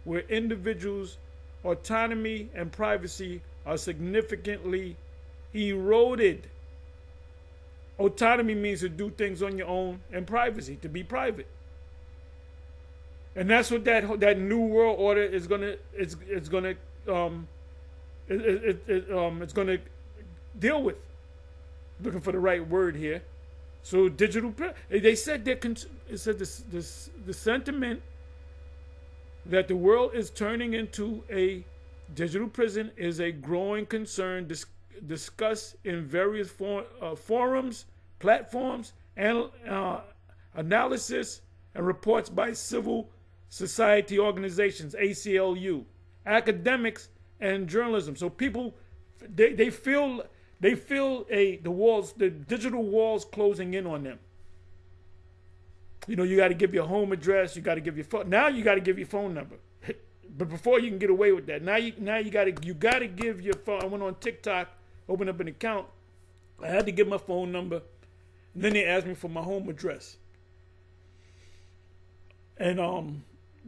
where individuals' autonomy and privacy are significantly eroded. Autonomy means to do things on your own, and privacy, to be private. And that's what that new world order is gonna deal with. Looking for the right word here. So digital, they said the sentiment that the world is turning into a digital prison is a growing concern discussed in various forums, platforms, and analysis and reports by civil society organizations, ACLU, academics, and journalism. So people, they feel the digital walls closing in on them. You know, you got to give your home address, you got to give your phone. Now you got to give your phone number. But before you can get away with that, now you got to give your phone. I went on TikTok, opened up an account. I had to give my phone number, and then they asked me for my home address. And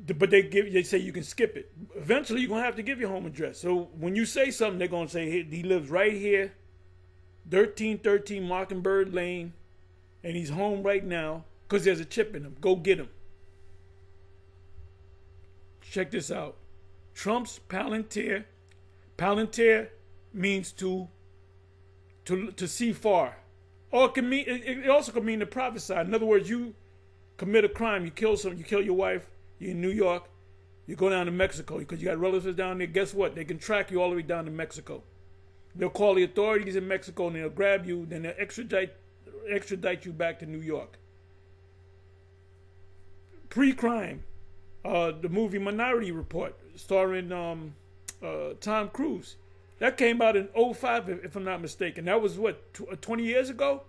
but they say you can skip it. Eventually, you're gonna have to give your home address. So when you say something, they're gonna say, hey, he lives right here, 1313 Mockingbird Lane, and he's home right now because there's a chip in him. Go get him. Check this out. Trump's Palantir. Palantir means to see far. Or it also could mean the private side. In other words, you commit a crime, you kill your wife, you're in New York, you go down to Mexico because you got relatives down there. Guess what? They can track you all the way down to Mexico. They'll call the authorities in Mexico and they'll grab you, then they'll extradite you back to New York. Pre-crime, the movie Minority Report, starring Tom Cruise. That came out in 2005, if I'm not mistaken. That was, 20 years ago?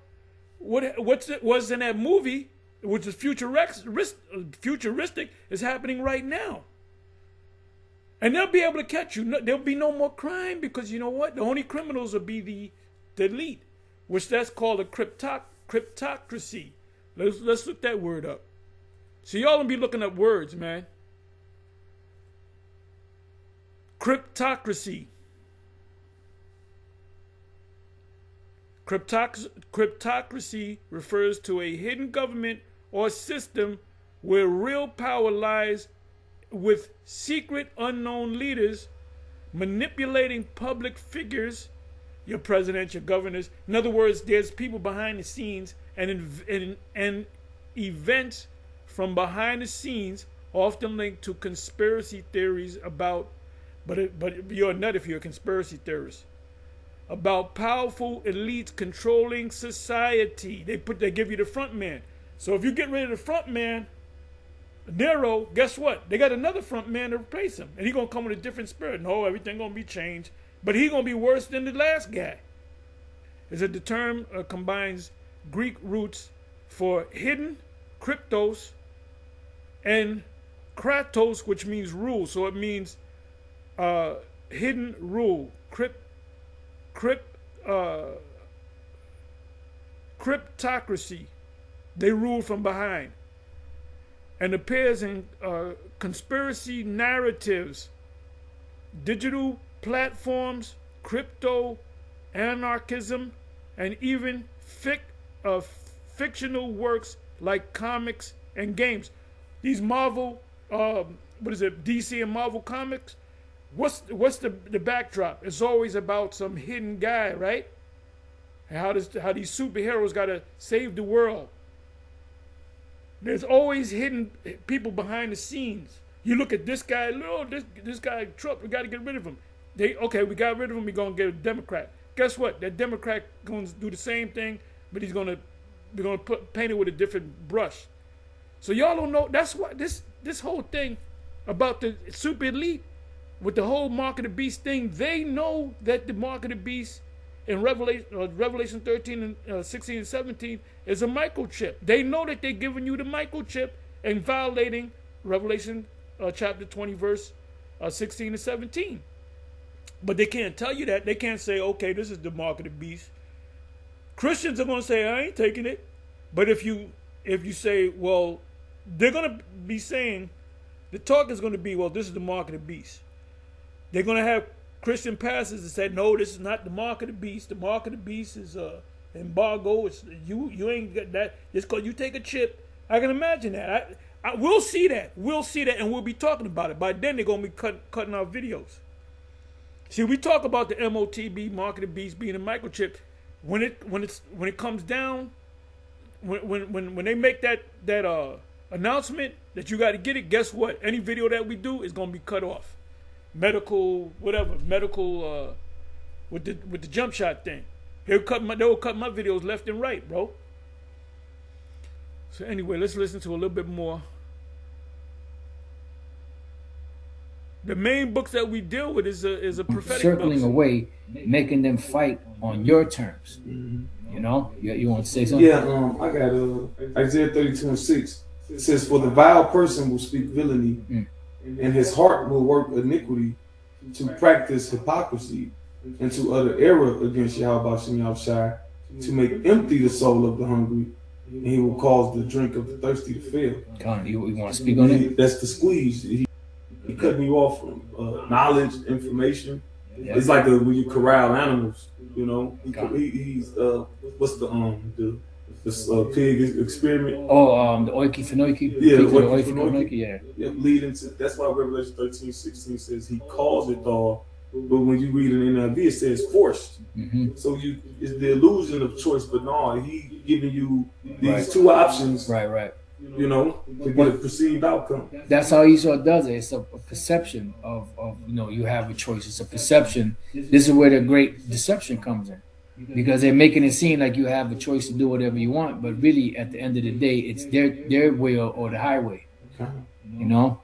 What was in that movie, which is futuristic, is happening right now. And they'll be able to catch you. There'll be no more crime because you know what? The only criminals will be the elite, which that's called a cryptocracy. Let's look that word up. So y'all gonna be looking up words, man. Cryptocracy. Cryptocracy refers to a hidden government or system where real power lies with secret unknown leaders manipulating public figures, your president, your governors. In other words, there's people behind the scenes and events from behind the scenes, often linked to conspiracy theories about, but you're a nut if you're a conspiracy theorist, about powerful elites controlling society. They give you the front man. So if you get rid of the front man, Nero, guess what? They got another front man to replace him. And he's going to come with a different spirit. No, everything going to be changed. But he's going to be worse than the last guy. The term combines Greek roots for hidden, cryptos, and kratos, which means rule. So it means hidden rule. Cryptocracy. They rule from behind. And appears in conspiracy narratives, digital platforms, crypto, anarchism, and even fictional works like comics and games. These Marvel, DC and Marvel comics, what's the backdrop? It's always about some hidden guy, right? and how these superheroes got to save the world. There's always hidden people behind the scenes. You look at this guy, this guy Trump, we got to get rid of him. We got rid of him, we're going to get a Democrat. Guess what? That Democrat going to do the same thing, but they're going to paint it with a different brush. So y'all don't know. That's why this whole thing about the super elite with the whole mark of the beast thing, they know that the mark of the beast in Revelation 13 and 16 and 17 is a microchip. They know that they're giving you the microchip and violating Revelation chapter 20 verse 16 and 17. But they can't tell you that. They can't say, okay, this is the mark of the beast. Christians are going to say, I ain't taking it. But if you say, well, they're going to be saying, the talk is going to be, well, this is the mark of the beast. They're going to have Christian pastors that say, no, this is not the mark of the beast. The mark of the beast is embargo. It's you ain't got that. Just because you take a chip. I can imagine that. We'll see that. We'll see that, and we'll be talking about it. By then, they're going to be cutting our videos. See, we talk about the MOTB, mark of the beast, being a microchip. When it comes down, when they make that announcement that you got to get it, guess what? Any video that we do is going to be cut off. Medical, whatever, with the jump shot thing. They'll cut my videos left and right, bro. So anyway, let's listen to a little bit more. The main books that we deal with is a prophetic circling books. away, making them fight on your terms. Mm-hmm. You know, you want to say something? Yeah, I got Isaiah 32 and 6. It says, for the vile person will speak villainy, and his heart will work iniquity to practice hypocrisy and to utter error against Yahweh Yahushai, to make empty the soul of the hungry, and he will cause the drink of the thirsty to fail. Con, you want to speak on it? That's the squeeze. He cut you off from knowledge, information. Yeah. It's like when you corral animals, you know. He's what's the pig experiment? Oh, the oiki fenoiki. Yeah, the oiki fenoiki. Yeah. Leading to, that's why Revelation 13:16 says he calls it all, but when you read it in NIV, it says forced. Mm-hmm. So it's the illusion of choice, but no, he giving you these two options. Right. You know, to get a perceived outcome. That's how Esau does it. It's a perception of you have a choice. It's a perception. This is where the great deception comes in, because they're making it seem like you have a choice to do whatever you want, but really at the end of the day, it's their way or the highway. Okay. You know,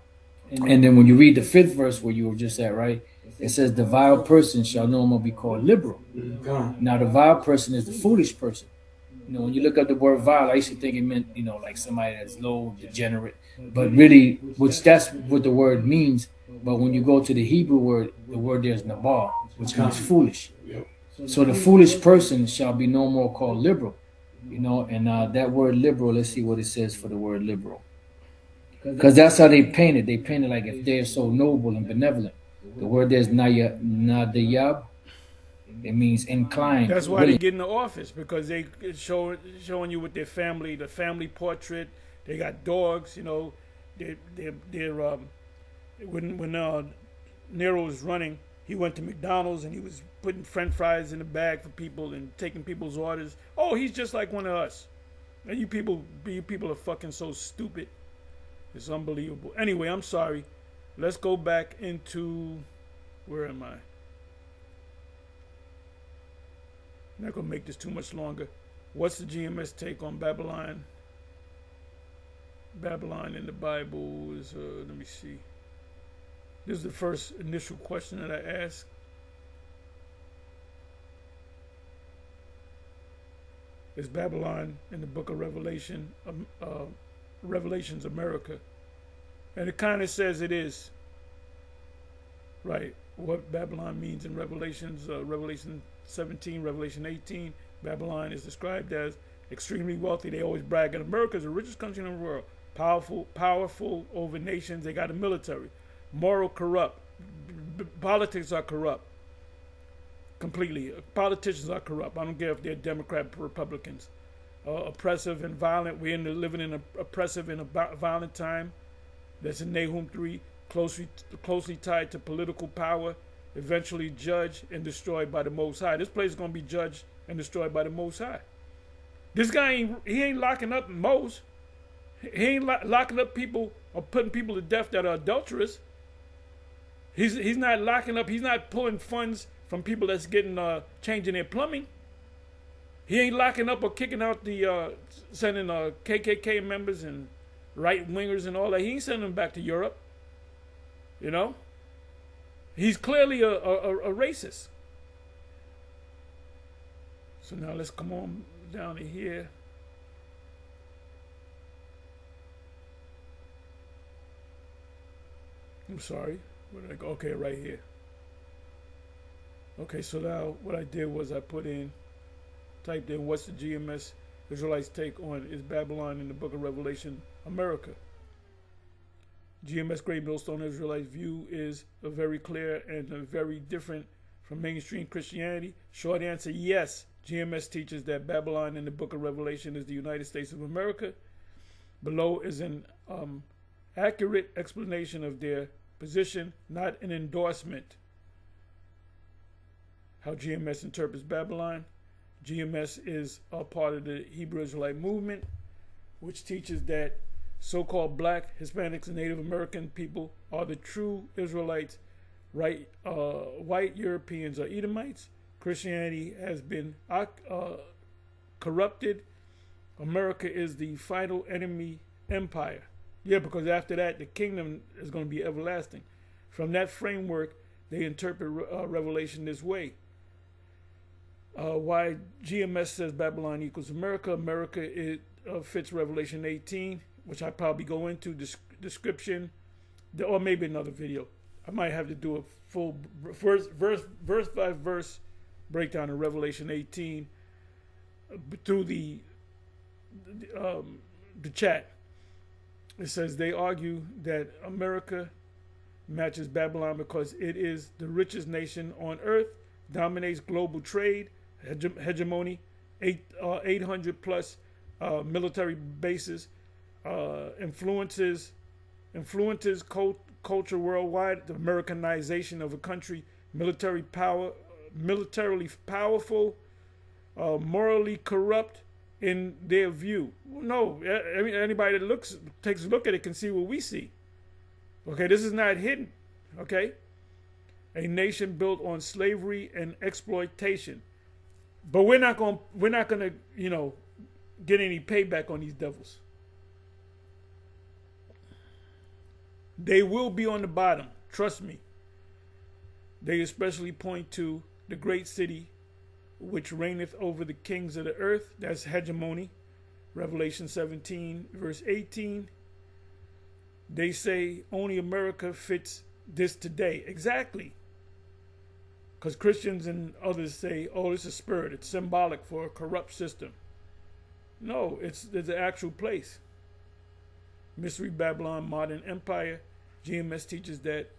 and then when you read the 5th verse where you were just at, right, it says the vile person shall no more be called liberal. Okay. Now the vile person is the foolish person. You know, when you look up the word vile, I used to think it meant, like somebody that's low, degenerate. But really, that's what the word means. But when you go to the Hebrew word, the word there is nabal, which means foolish. So the foolish person shall be no more called liberal. And that word liberal, let's see what it says for the word liberal. Because that's how they paint it. They paint it like if they're so noble and benevolent. The word there is nadayab. It means inclined. That's why they get in the office, because they showing you with their family, the family portrait. They got dogs, when Nero was running, he went to McDonald's and he was putting French fries in the bag for people and taking people's orders. Oh, he's just like one of us. And you people are fucking so stupid. It's unbelievable. Anyway, I'm sorry. Let's go back into, where am I? Not gonna make this too much longer. What's the GMS take on Babylon? Babylon in the Bible is, let me see. This is the first initial question that I asked. Is Babylon in the book of Revelation, Revelation's America? And it kind of says it is. Right. What Babylon means in Revelation 17, Revelation 18, Babylon is described as extremely wealthy. They always brag that America is the richest country in the world. Powerful over nations. They got a military. Moral corrupt. Politics are corrupt. Completely. Politicians are corrupt. I don't care if they're Democrat or Republicans. Oppressive and violent. We're living in an oppressive and a violent time. That's in Nahum 3. Closely tied to political power. Eventually judged and destroyed by the Most High. This place is going to be judged and destroyed by the Most High. This guy ain't locking up Moses. He ain't locking up people or putting people to death that are adulterous. He's not locking up. He's not pulling funds from people that's getting changing their plumbing. He ain't locking up or kicking out the sending KKK members and right wingers and all that. He ain't sending them back to Europe. You know, he's clearly a racist. So now let's come on down to here. I'm sorry. Where did I go? Okay, right here. Okay, so now what I did was I typed in what's the GMS Israelites take on is Babylon in the book of Revelation, America. GMS Great Millstone Israelites view is a very clear and a very different from mainstream Christianity. Short answer, yes. GMS teaches that Babylon in the book of Revelation is the United States of America. Below is an accurate explanation of their position, not an endorsement. How GMS interprets Babylon. GMS is a part of the Hebrew Israelite movement, which teaches that so-called black, Hispanics, and Native American people are the true Israelites. Right? White Europeans are Edomites. Christianity has been corrupted. America is the final enemy empire. Yeah, because after that, the kingdom is going to be everlasting. From that framework, they interpret Revelation this way. Why GMS says Babylon equals America. America fits Revelation 18, which I probably go into description, or maybe another video. I might have to do a full verse by verse breakdown of Revelation 18 through the chat. It says they argue that America matches Babylon because it is the richest nation on earth, dominates global trade, hegemony, 800 plus military bases, influences culture worldwide, the Americanization of a country, militarily powerful, morally corrupt in their view. No, I mean, anybody that takes a look at it can see what we see. Okay, this is not hidden. Okay, a nation built on slavery and exploitation. But we're not gonna, get any payback on these devils. They will be on the bottom. Trust me. They especially point to the great city which reigneth over the kings of the earth. That's hegemony. Revelation 17, verse 18. They say only America fits this today. Exactly. Because Christians and others say, oh, it's a spirit. It's symbolic for a corrupt system. No, it's an actual place. Mystery Babylon, Modern Empire. GMS teaches that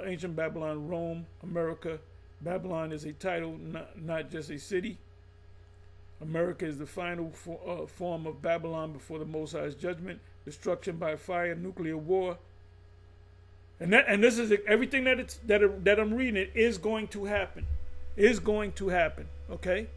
ancient Babylon, Rome, America. Babylon is a title, not just a city. America is the final form of Babylon before the Most High's judgment, destruction by fire, nuclear war. And this is everything that I'm reading. It is going to happen. Is going to happen. Okay.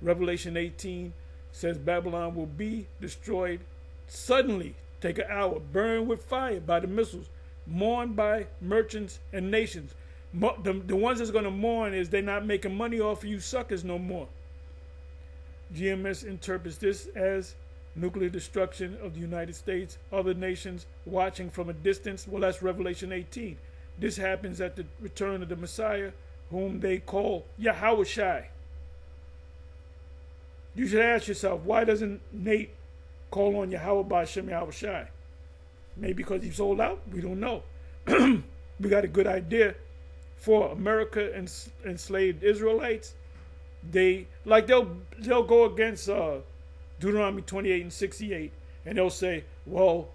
Revelation 18 says Babylon will be destroyed suddenly. Take an hour, burned with fire by the missiles, mourned by merchants and nations. The ones that's going to mourn is they're not making money off of you suckers no more. GMS interprets this as nuclear destruction of the United States, other nations watching from a distance. Well, that's Revelation 18. This happens at the return of the Messiah, whom they call Yahushai. You should ask yourself, why doesn't Nate call on Yahweh by Shem Yahushai? Maybe because he sold out? We don't know. We got a good idea. For America and enslaved Israelites, they'll go against Deuteronomy 28 and 68, and they'll say, well,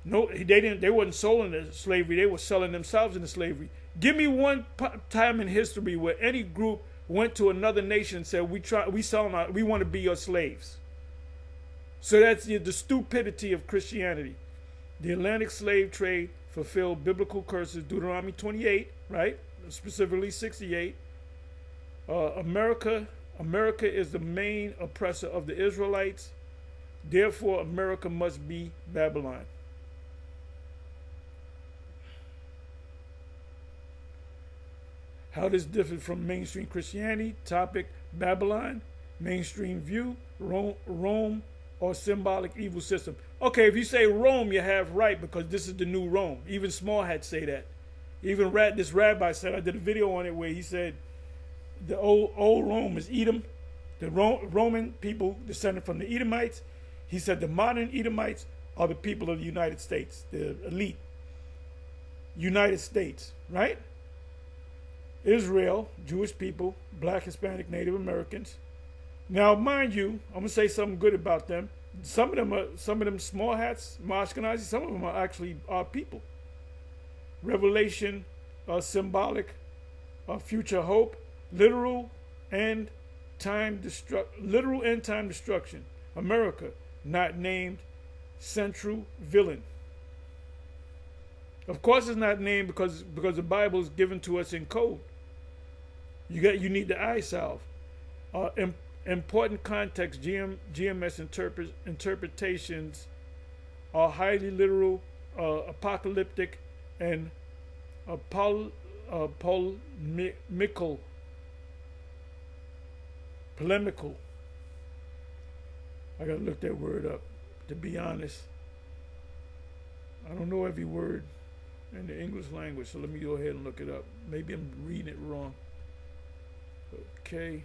no, they wasn't sold into slavery, they were selling themselves into slavery. Give me one time in history where any group went to another nation and said, we want to be your slaves. So that's the stupidity of Christianity. The Atlantic slave trade fulfilled biblical curses, Deuteronomy 28, right? Specifically 68. America America is the main oppressor of the Israelites. Therefore, America must be Babylon. How this differs from mainstream Christianity. Topic: Babylon. Mainstream view: Rome or symbolic evil system. Okay, if you say Rome, you have right, because this is the new Rome. Even Small Hat say that. Even this rabbi said, I did a video on it where he said the old Rome is Edom. The Roman people descended from the Edomites. He said the modern Edomites are the people of the United States, the elite United States, right? Israel, Jewish people, Black, Hispanic, Native Americans. Now, mind you, I'm gonna say something good about them. Some of them Small Hats, Ashkenazi. Some of them are actually our people. Revelation, symbolic, future hope, literal end time destruction. America, not named, central villain. Of course, it's not named because the Bible is given to us in code. You need the eye salve. Important context. GMS interpretations are highly literal, apocalyptic, and polemical. I gotta look that word up. To be honest, I don't know every word in the English language, so let me go ahead and look it up. Maybe I'm reading it wrong. Okay.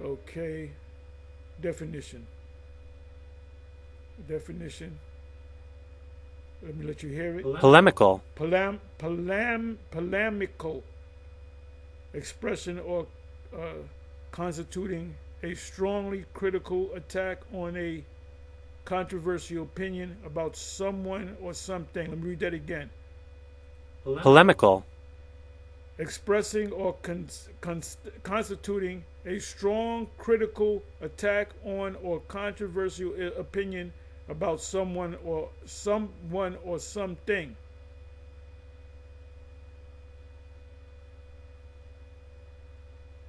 Okay. Definition. Let me let you hear it. Polemical. Polemical. Expression or constituting a strongly critical attack on a controversial opinion about someone or something. Let me read that again. Polemical. Expressing or constituting a strong critical attack on or controversial opinion about someone or something.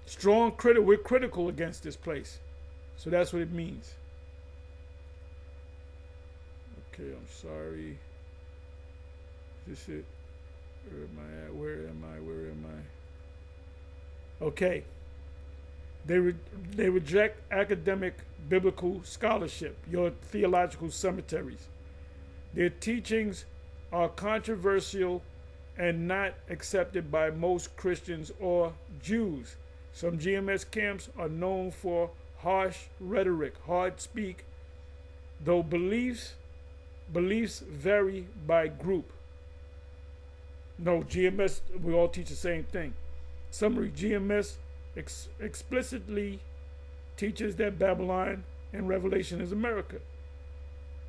Strong critical. We're critical against this place, so that's what it means. Okay, I'm sorry. Is this it? Where am I at? Where am I? Okay. They reject academic biblical scholarship, your theological cemeteries. Their teachings are controversial and not accepted by most Christians or Jews. Some GMS camps are known for harsh rhetoric, hard speak, though beliefs vary by group. No, GMS, we all teach the same thing. Summary: GMS explicitly teaches that Babylon and Revelation is America.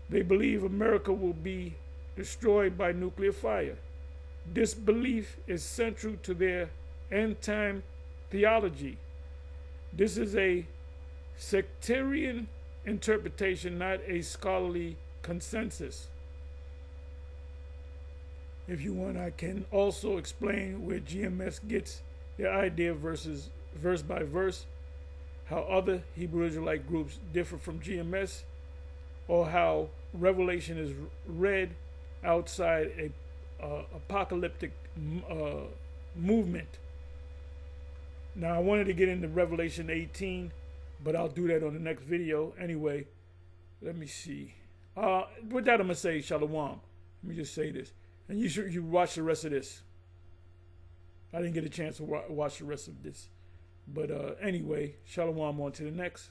They believe America will be destroyed by nuclear fire. This belief is central to their end-time theology. This is a sectarian interpretation, not a scholarly consensus. If you want, I can also explain where GMS gets their idea verse by verse, how other Hebrew Israelite groups differ from GMS, or how Revelation is read outside a apocalyptic movement. Now, I wanted to get into Revelation 18, but I'll do that on the next video. Anyway, let me see. With that, I'm going to say Shalom. Let me just say this. And you watch the rest of this. I didn't get a chance to watch the rest of this. But anyway, Shalom, on to the next.